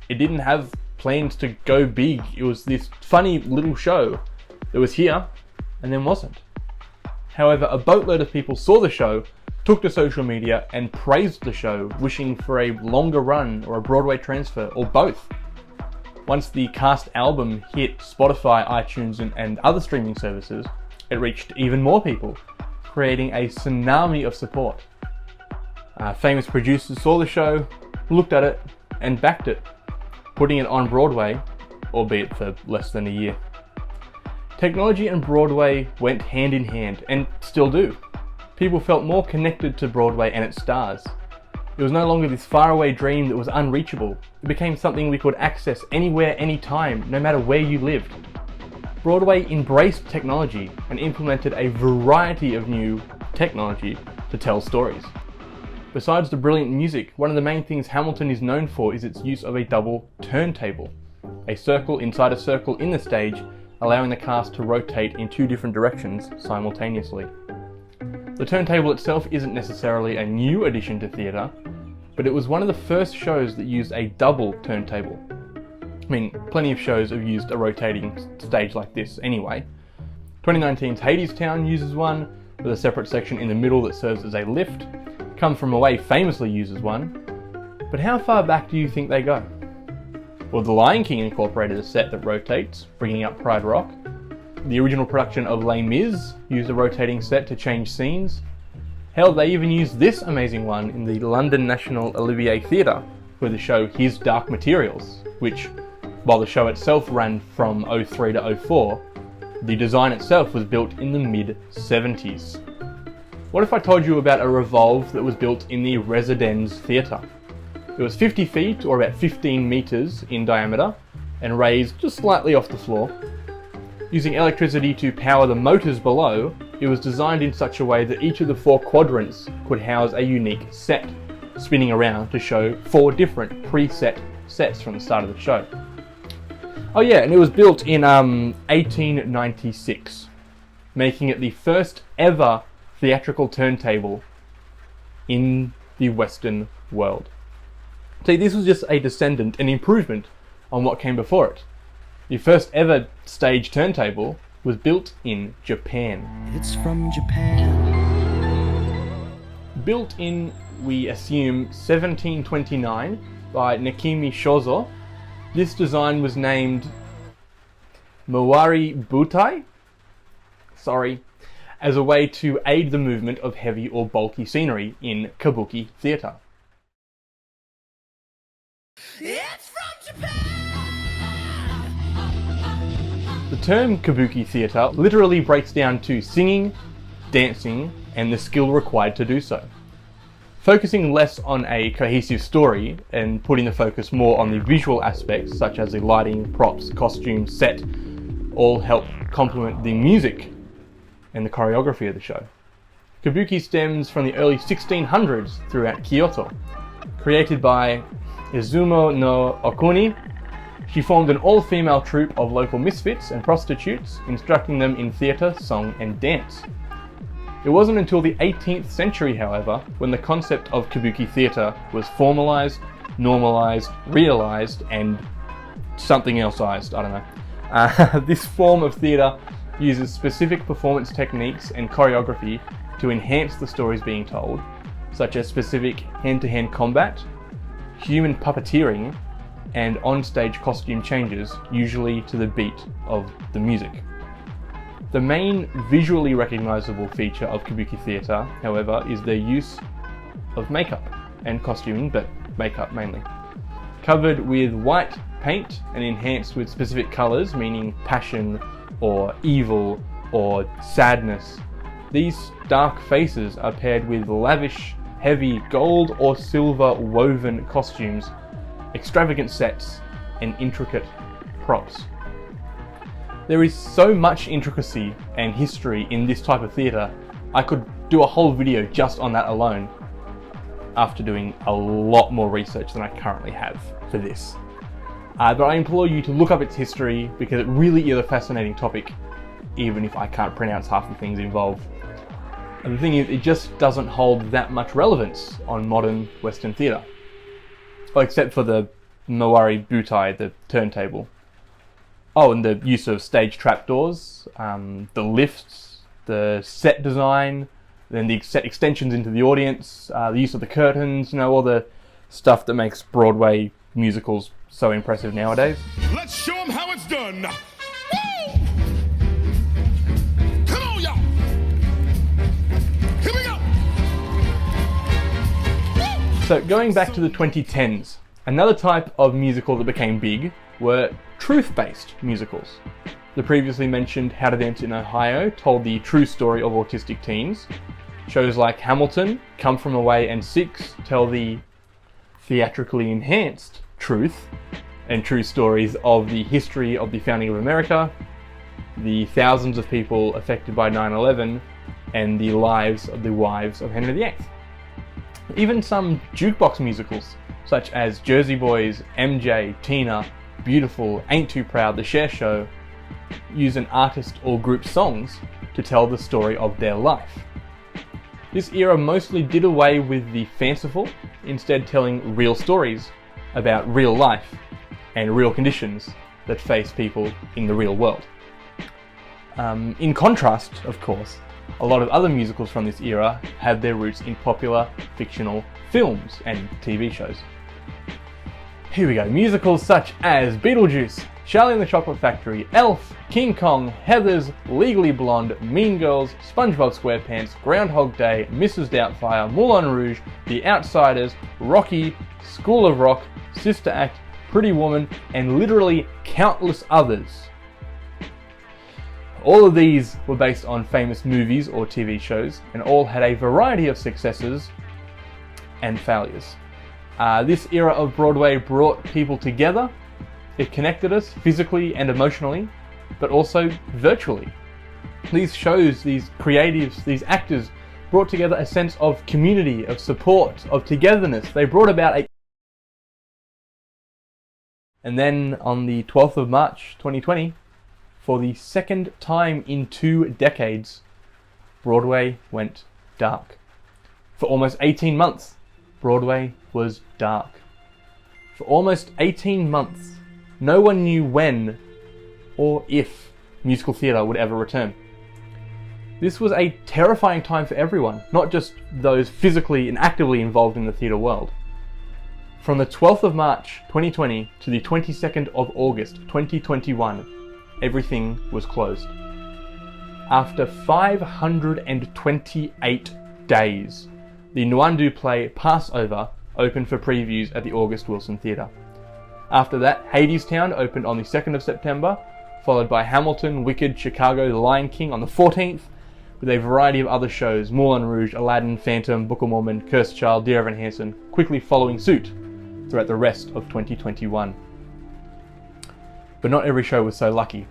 It didn't have plans to go big. It was this funny little show that was here, and then wasn't. However, a boatload of people saw the show, took to social media, and praised the show, wishing for a longer run or a Broadway transfer, or both. Once the cast album hit Spotify, iTunes, and other streaming services, it reached even more people, creating a tsunami of support. Famous producers saw the show, looked at it, and backed it, putting it on Broadway, albeit for less than a year. Technology and Broadway went hand in hand, and still do. People felt more connected to Broadway and its stars. It was no longer this faraway dream that was unreachable. It became something we could access anywhere, anytime, no matter where you lived. Broadway embraced technology and implemented a variety of new technology to tell stories. Besides the brilliant music, one of the main things Hamilton is known for is its use of a double turntable. A circle inside a circle in the stage, allowing the cast to rotate in 2 different directions simultaneously. The turntable itself isn't necessarily a new addition to theatre, but it was one of the first shows that used a double turntable. I mean, plenty of shows have used a rotating stage like this anyway. 2019's Hadestown uses one, with a separate section in the middle that serves as a lift. Come From Away famously uses one. But how far back do you think they go? Well, The Lion King incorporated a set that rotates, bringing up Pride Rock. The original production of Les Mis used a rotating set to change scenes. Hell, they even used this amazing one in the London National Olivier Theatre for the show His Dark Materials, which, while the show itself ran from 03 to 04, the design itself was built in the mid-70s. What if I told you about a revolve that was built in the Residence Theatre? It was 50 feet, or about 15 metres in diameter, and raised just slightly off the floor. Using electricity to power the motors below, it was designed in such a way that each of the 4 quadrants could house a unique set, spinning around to show 4 different preset sets from the start of the show. Oh yeah, and it was built in 1896, making it the first ever theatrical turntable in the Western world. See, this was just a descendant, an improvement on what came before it. The first ever stage turntable was built in Japan. It's from Japan. Built in, we assume, 1729 by Nekimi Shozo, this design was named Mawari Butai, as a way to aid the movement of heavy or bulky scenery in kabuki theatre. It's from Japan! The term kabuki theatre literally breaks down to singing, dancing, and the skill required to do so. Focusing less on a cohesive story and putting the focus more on the visual aspects such as the lighting, props, costumes, set, all help complement the music and the choreography of the show. Kabuki stems from the early 1600s throughout Kyoto. Created by Izumo no Okuni, she formed an all-female troupe of local misfits and prostitutes, instructing them in theatre, song and dance. It wasn't until the 18th century, however, when the concept of kabuki theatre was formalised, normalised, realised, and something else-ized, I don't know. This form of theatre uses specific performance techniques and choreography to enhance the stories being told, such as specific hand-to-hand combat, human puppeteering, and on-stage costume changes, usually to the beat of the music. The main visually recognisable feature of kabuki theatre, however, is their use of makeup and costuming, but makeup mainly. Covered with white paint and enhanced with specific colours, meaning passion or evil or sadness. These dark faces are paired with lavish, heavy gold or silver woven costumes, extravagant sets, and intricate props. There is so much intricacy and history in this type of theatre, I could do a whole video just on that alone, after doing a lot more research than I currently have for this. But I implore you to look up its history because it really is a fascinating topic, even if I can't pronounce half the things involved. And the thing is, it just doesn't hold that much relevance on modern Western theatre. Well, except for the Mawari Butai, the turntable. Oh, and the use of stage trapdoors, the lifts, the set design, then the set extensions into the audience, the use of the curtains, all the stuff that makes Broadway musicals so impressive nowadays. Let's show them how it's done. Come on, y'all. Here we go. So going back to the 2010s, another type of musical that became big were truth-based musicals. The previously mentioned How to Dance in Ohio told the true story of autistic teens. Shows like Hamilton, Come From Away, and Six tell the theatrically enhanced truth and true stories of the history of the founding of America, the thousands of people affected by 9/11, and the lives of the wives of Henry VIII. Even some jukebox musicals, such as Jersey Boys, MJ, Tina, Beautiful, Ain't Too Proud, The Cher Show, use an artist or group songs to tell the story of their life. This era mostly did away with the fanciful, instead telling real stories about real life and real conditions that face people in the real world. In contrast, of course, a lot of other musicals from this era had their roots in popular fictional films and TV shows. Here we go, musicals such as Beetlejuice, Charlie and the Chocolate Factory, Elf, King Kong, Heathers, Legally Blonde, Mean Girls, SpongeBob SquarePants, Groundhog Day, Mrs. Doubtfire, Moulin Rouge, The Outsiders, Rocky, School of Rock, Sister Act, Pretty Woman, and literally countless others. All of these were based on famous movies or TV shows, and all had a variety of successes and failures. This era of Broadway brought people together. It connected us physically and emotionally, but also virtually. These shows, these creatives, these actors brought together a sense of community, of support, of togetherness. They brought about a... And then on the 12th of March 2020, for the second time in 2 decades, Broadway went dark. For almost 18 months, Broadway was dark. For almost 18 months, no one knew when or if musical theatre would ever return. This was a terrifying time for everyone, not just those physically and actively involved in the theatre world. From the 12th of March 2020 to the 22nd of August 2021, everything was closed. After 528 days, the Nwandu play Passover opened for previews at the August Wilson Theatre. After that, Hadestown opened on the 2nd of September, followed by Hamilton, Wicked, Chicago, The Lion King on the 14th, with a variety of other shows, Moulin Rouge, Aladdin, Phantom, Book of Mormon, Cursed Child, Dear Evan Hansen, quickly following suit throughout the rest of 2021. But not every show was so lucky.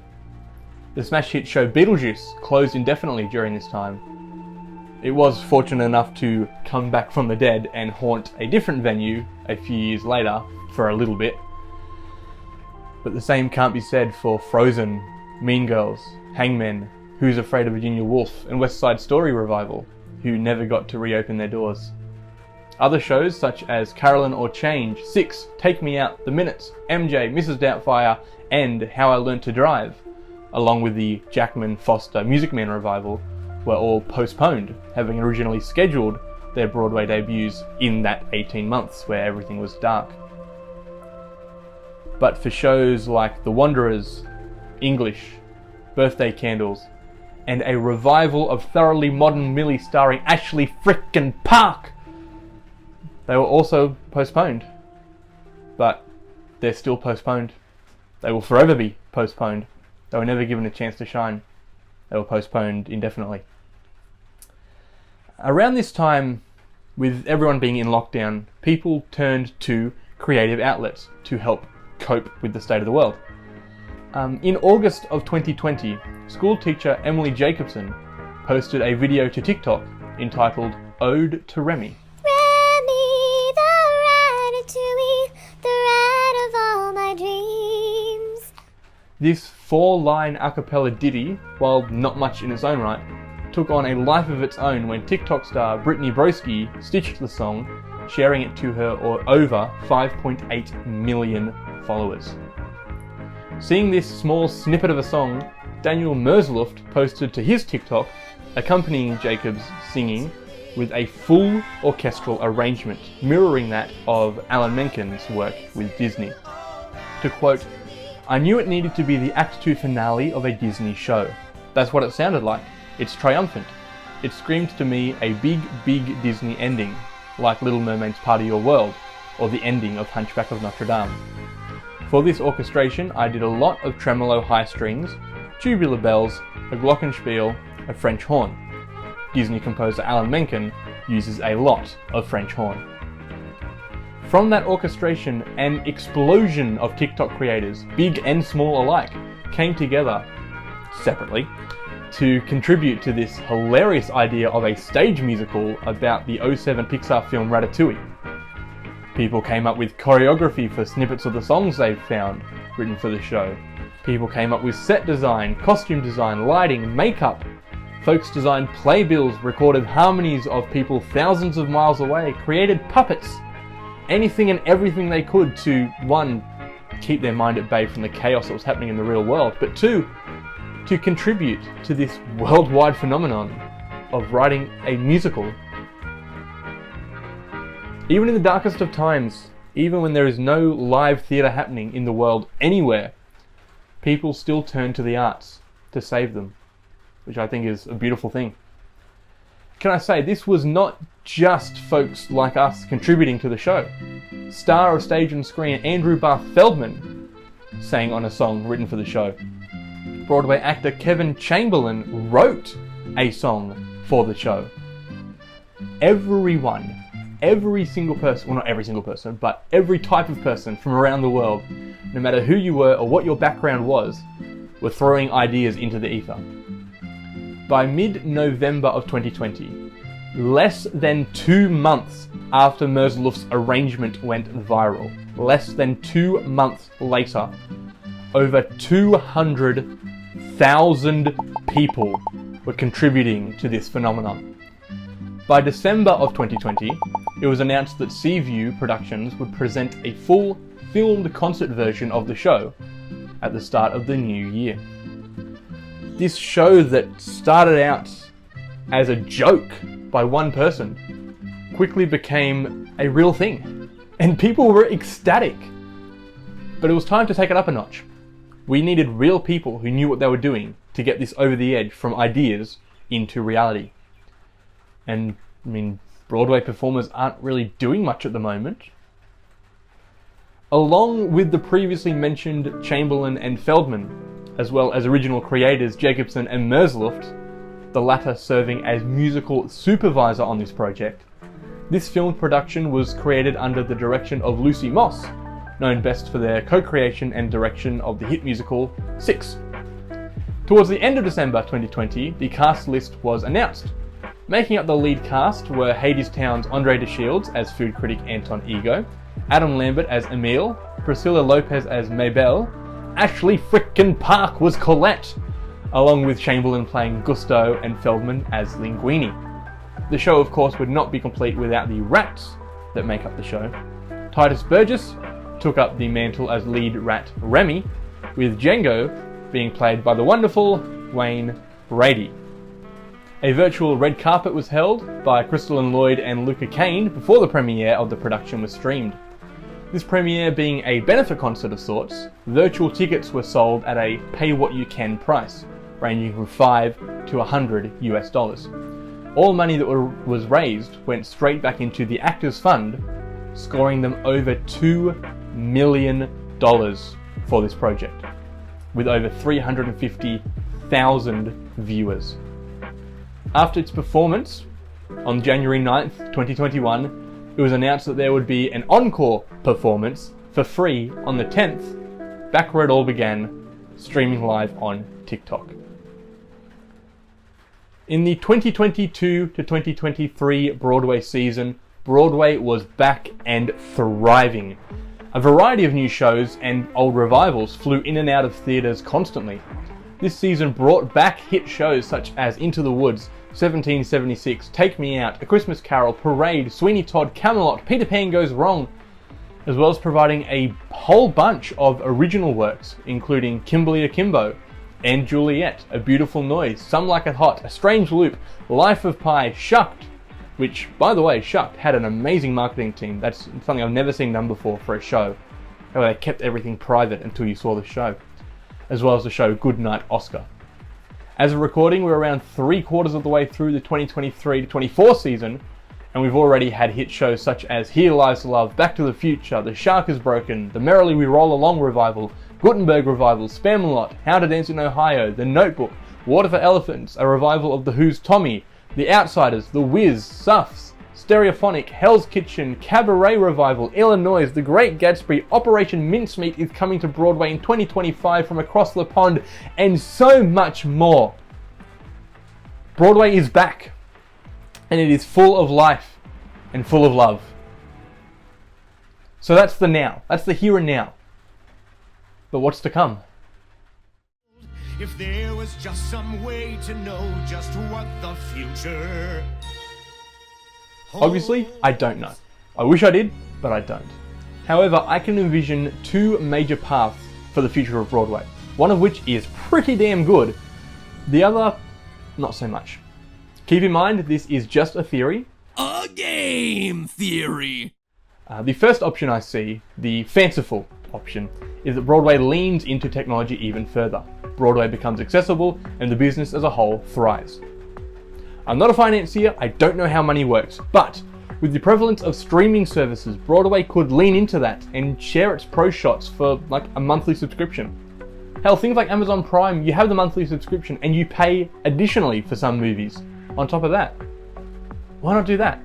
The smash hit show Beetlejuice closed indefinitely during this time. It was fortunate enough to come back from the dead and haunt a different venue a few years later for a little bit. But the same can't be said for Frozen, Mean Girls, Hangmen, Who's Afraid of Virginia Woolf, and West Side Story Revival, who never got to reopen their doors. Other shows such as Carolyn or Change, Six, Take Me Out, The Minutes, MJ, Mrs. Doubtfire, and How I Learned to Drive, along with the Jackman Foster Music Man Revival, were all postponed, having originally scheduled their Broadway debuts in that 18 months where everything was dark. But for shows like The Wanderers, English, Birthday Candles, and a revival of Thoroughly Modern Millie starring Ashley frickin' Park, they were also postponed. But they're still postponed. They will forever be postponed. They were never given a chance to shine. They were postponed indefinitely. Around this time, with everyone being in lockdown, people turned to creative outlets to help cope with the state of the world. In August of 2020, school teacher Emily Jacobson posted a video to TikTok entitled Ode to Remy. Remy, the ratatouille, the rat of all my dreams. This 4-line a cappella ditty, while not much in its own right, took on a life of its own when TikTok star Brittany Broski stitched the song, sharing it to her over 5.8 million followers. Seeing this small snippet of a song, Daniel Mertzlufft posted to his TikTok, accompanying Jacob's singing with a full orchestral arrangement mirroring that of Alan Menken's work with Disney. To quote, "I knew it needed to be the Act 2 finale of a Disney show. That's what it sounded like. It's triumphant. It screamed to me a big, big Disney ending, like Little Mermaid's Part of Your World, or the ending of Hunchback of Notre Dame. For this orchestration, I did a lot of tremolo high strings, tubular bells, a glockenspiel, a French horn. Disney composer Alan Menken uses a lot of French horn." From that orchestration, an explosion of TikTok creators, big and small alike, came together, separately, to contribute to this hilarious idea of a stage musical about the 2007 Pixar film Ratatouille. People came up with choreography for snippets of the songs they've found written for the show. People came up with set design, costume design, lighting, makeup. Folks designed playbills, recorded harmonies of people thousands of miles away, created puppets. Anything and everything they could to, one, keep their mind at bay from the chaos that was happening in the real world, but two, to contribute to this worldwide phenomenon of writing a musical. Even in the darkest of times, even when there is no live theatre happening in the world anywhere, people still turn to the arts to save them, which I think is a beautiful thing. Can I say, this was not just folks like us contributing to the show. Star of stage and screen Andrew Barth Feldman sang on a song written for the show. Broadway actor Kevin Chamberlain wrote a song for the show. Every single person, well, not every single person, but every type of person from around the world, no matter who you were or what your background was, were throwing ideas into the ether. By mid-November of 2020, less than 2 months after Mertzluft's arrangement went viral, less than 2 months later, over 200,000 people were contributing to this phenomenon. By December of 2020, it was announced that Seaview Productions would present a full filmed concert version of the show at the start of the new year. This show that started out as a joke by one person quickly became a real thing, and people were ecstatic. But it was time to take it up a notch. We needed real people who knew what they were doing to get this over the edge from ideas into reality. And, I mean, Broadway performers aren't really doing much at the moment. Along with the previously mentioned Chamberlain and Feldman, as well as original creators Jacobson and Mertzlufft, the latter serving as musical supervisor on this project, this film production was created under the direction of Lucy Moss, known best for their co-creation and direction of the hit musical Six. Towards the end of December 2020, the cast list was announced. Making up the lead cast were Hadestown's Andre de Shields as food critic Anton Ego, Adam Lambert as Emile, Priscilla Lopez as Maybelle, Ashley frickin' Park was Colette, along with Chamberlain playing Gusto and Feldman as Linguini. The show, of course, would not be complete without the rats that make up the show. Titus Burgess took up the mantle as lead rat Remy, with Django being played by the wonderful Wayne Brady. A virtual red carpet was held by Crystalline Lloyd and Luca Kane before the premiere of the production was streamed. This premiere being a benefit concert of sorts, virtual tickets were sold at a pay-what-you-can price, ranging from $5 to $100 US. All money that was raised went straight back into the Actors Fund, scoring them over $2 million for this project, with over 350,000 viewers. After its performance, on January 9th, 2021, it was announced that there would be an encore performance for free on the 10th, back where it all began, streaming live on TikTok. In the 2022 to 2023 Broadway season, Broadway was back and thriving. A variety of new shows and old revivals flew in and out of theatres constantly. This season brought back hit shows such as Into the Woods, 1776, Take Me Out, A Christmas Carol, Parade, Sweeney Todd, Camelot, Peter Pan Goes Wrong, as well as providing a whole bunch of original works, including Kimberly Akimbo, and Juliet, A Beautiful Noise, Some Like It Hot, A Strange Loop, Life of Pi, Shucked, which, by the way, Shucked had an amazing marketing team. That's something I've never seen done before for a show. They kept everything private until you saw the show, as well as the show Goodnight Oscar. As a recording, we're around 3/4 of the way through the 2023-24 season, and we've already had hit shows such as Here Lies Love, Back to the Future, The Shark is Broken, The Merrily We Roll Along revival, Gutenberg revival, Spamalot, How to Dance in Ohio, The Notebook, Water for Elephants, a revival of The Who's Tommy, The Outsiders, The Wiz, Suffs, Stereophonic, Hell's Kitchen, Cabaret revival, Illinois, The Great Gatsby, Operation Mincemeat is coming to Broadway in 2025 from across the pond, and so much more. Broadway is back, and it is full of life and full of love. So that's the now. That's the here and now. But what's to come? If there was just some way to know just what the future Obviously, I don't know. I wish I did, but I don't. However, I can envision two major paths for the future of Broadway, one of which is pretty damn good, the other, not so much. Keep in mind, this is just a theory. A game theory. The first option I see, the fanciful option, is that Broadway leans into technology even further. Broadway becomes accessible and the business as a whole thrives. I'm not a financier, I don't know how money works, but with the prevalence of streaming services, Broadway could lean into that and share its pro shots for like a monthly subscription. Hell, things like Amazon Prime, you have the monthly subscription and you pay additionally for some movies on top of that. Why not do that?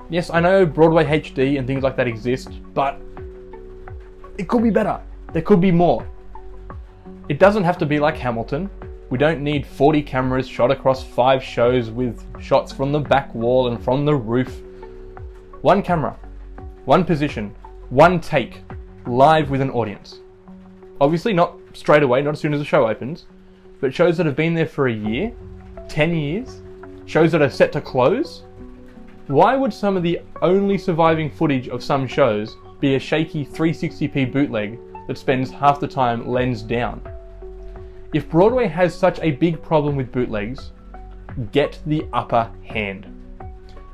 Yes, I know Broadway HD and things like that exist, but it could be better. There could be more. It doesn't have to be like Hamilton. We don't need 40 cameras shot across 5 shows with shots from the back wall and from the roof. One camera, one position, one take, live with an audience. Obviously not straight away, not as soon as the show opens, but shows that have been there for a year, 10 years, shows that are set to close. Why would some of the only surviving footage of some shows be a shaky 360p bootleg that spends half the time lens down? If Broadway has such a big problem with bootlegs, get the upper hand.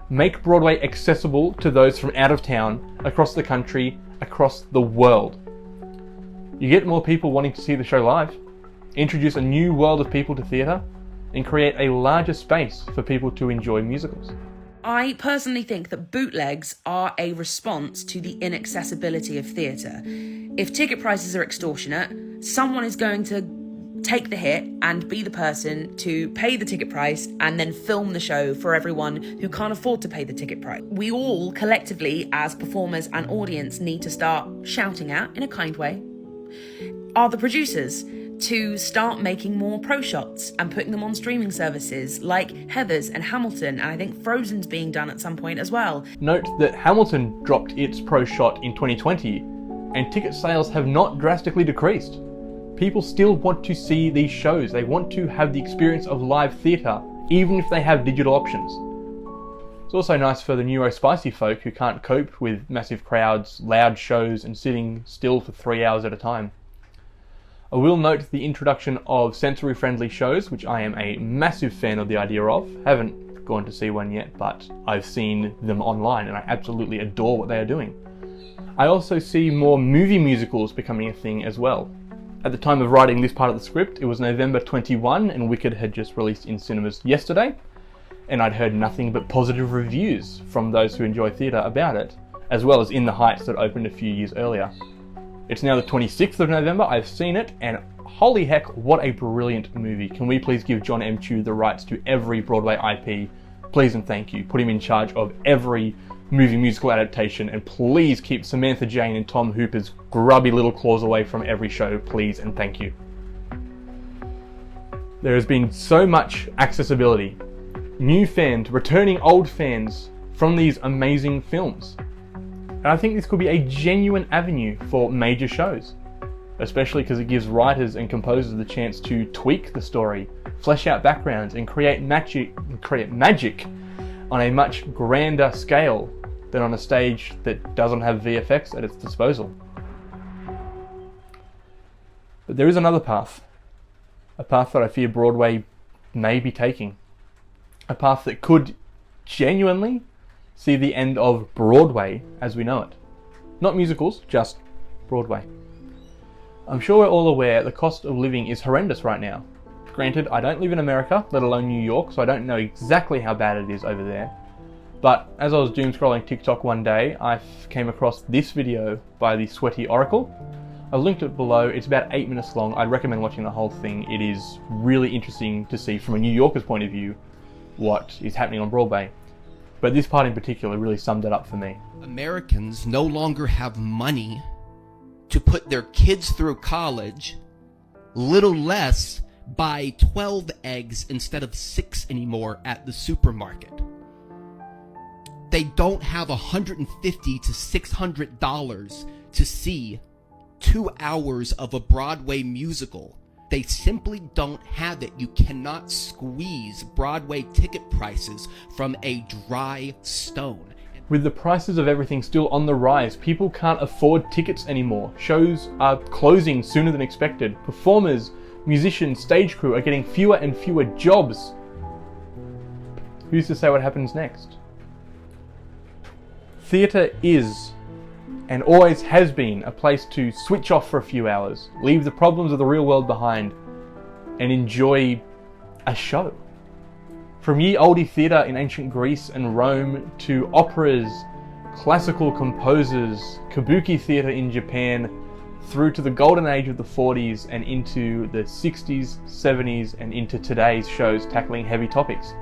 Make Broadway accessible to those from out of town, across the country, across the world. You get more people wanting to see the show live, introduce a new world of people to theatre, and create a larger space for people to enjoy musicals. I personally think that bootlegs are a response to the inaccessibility of theatre. If ticket prices are extortionate, someone is going to take the hit and be the person to pay the ticket price and then film the show for everyone who can't afford to pay the ticket price. We all collectively, as performers and audience, need to start shouting out, in a kind way, are the producers to start making more pro shots and putting them on streaming services like Heathers and Hamilton, and I think Frozen's being done at some point as well. Note that Hamilton dropped its pro shot in 2020 and ticket sales have not drastically decreased. People still want to see these shows. They want to have the experience of live theatre, even if they have digital options. It's also nice for the neurospicy folk who can't cope with massive crowds, loud shows, and sitting still for 3 hours at a time. I will note the introduction of sensory-friendly shows, which I am a massive fan of the idea of. Haven't gone to see one yet, but I've seen them online and I absolutely adore what they are doing. I also see more movie musicals becoming a thing as well. At the time of writing this part of the script, it was November 21 and Wicked had just released in cinemas yesterday, and I'd heard nothing but positive reviews from those who enjoy theatre about it, as well as In the Heights that opened a few years earlier. It's now the 26th of November, I've seen it, and holy heck, what a brilliant movie. Can we please give John M. Chu the rights to every Broadway IP? Please and thank you. Put him in charge of every movie musical adaptation, and please keep Samantha Jane and Tom Hooper's grubby little claws away from every show, please and thank you. There has been so much accessibility. New fans, returning old fans from these amazing films. And I think this could be a genuine avenue for major shows, especially because it gives writers and composers the chance to tweak the story, flesh out backgrounds, and create magic on a much grander scale than on a stage that doesn't have VFX at its disposal. But there is another path, a path that I fear Broadway may be taking, a path that could genuinely see the end of Broadway as we know it. Not musicals, just Broadway. I'm sure we're all aware the cost of living is horrendous right now. Granted, I don't live in America, let alone New York, so I don't know exactly how bad it is over there. But as I was doom scrolling TikTok one day, I came across this video by the Sweaty Oracle. I've linked it below, it's about 8 minutes long. I'd recommend watching the whole thing. It is really interesting to see from a New Yorker's point of view what is happening on Broadway. But this part in particular really summed it up for me. Americans no longer have money to put their kids through college, little less buy 12 eggs instead of 6 anymore at the supermarket. They don't have $150 to $600 to see 2 hours of a Broadway musical They simply don't have it. You cannot squeeze Broadway ticket prices from a dry stone. With the prices of everything still on the rise, people can't afford tickets anymore. Shows are closing sooner than expected. Performers, musicians, stage crew are getting fewer and fewer jobs. Who's to say what happens next? Theatre is, and always has been, a place to switch off for a few hours, leave the problems of the real world behind, and enjoy a show. From ye olde theatre in ancient Greece and Rome to operas, classical composers, kabuki theatre in Japan, through to the golden age of the 40s and into the 60s, 70s, and into today's shows tackling heavy topics.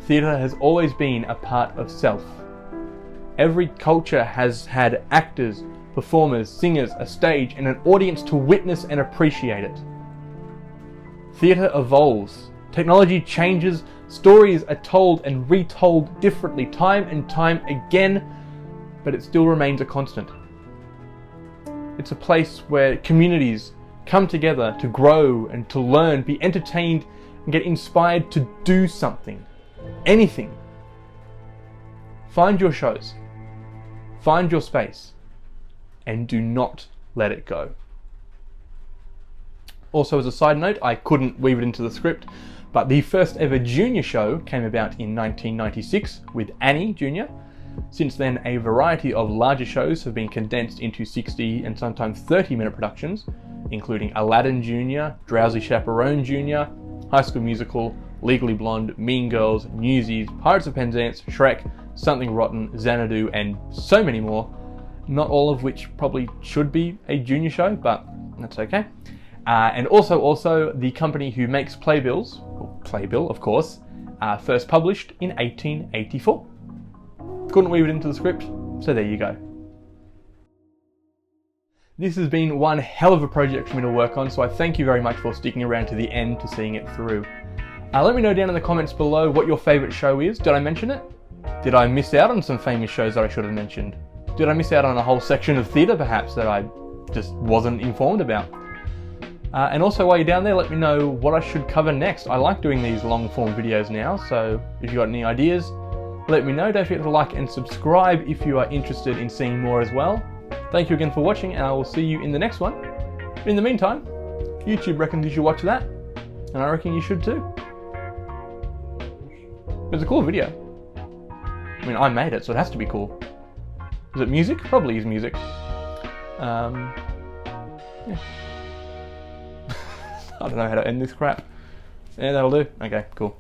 Theatre has always been a part of self. Every culture has had actors, performers, singers, a stage, and an audience to witness and appreciate it. Theatre evolves. Technology changes. Stories are told and retold differently time and time again, but it still remains a constant. It's a place where communities come together to grow and to learn, be entertained, and get inspired to do something. Anything. Find your shows. Find your space. And do not let it go. Also, as a side note, I couldn't weave it into the script, but the first ever junior show came about in 1996 with Annie Jr. Since then, a variety of larger shows have been condensed into 60 and sometimes 30-minute productions, including Aladdin Jr., Drowsy Chaperone Jr., High School Musical, Legally Blonde, Mean Girls, Newsies, Pirates of Penzance, Shrek, Something Rotten, Xanadu, and so many more, not all of which probably should be a junior show, but that's okay. And also the company who makes Playbills, or Playbill of course, first published in 1884. Couldn't weave it into the script, so there you go. This has been one hell of a project for me to work on, so I thank you very much for sticking around to the end to seeing it through. Let me know down in the comments below what your favourite show is. Did I mention it? Did I miss out on some famous shows that I should have mentioned? Did I miss out on a whole section of theatre perhaps that I just wasn't informed about? And also while you're down there, let me know what I should cover next. I like doing these long form videos now, so if you've got any ideas, let me know. Don't forget to like and subscribe if you are interested in seeing more as well. Thank you again for watching, and I will see you in the next one. In the meantime, YouTube reckons you should watch that, and I reckon you should too. It's a cool video. I mean, I made it, so it has to be cool. Is it music? Probably is music. Yeah. I don't know how to end this crap. Yeah, that'll do. Okay, cool.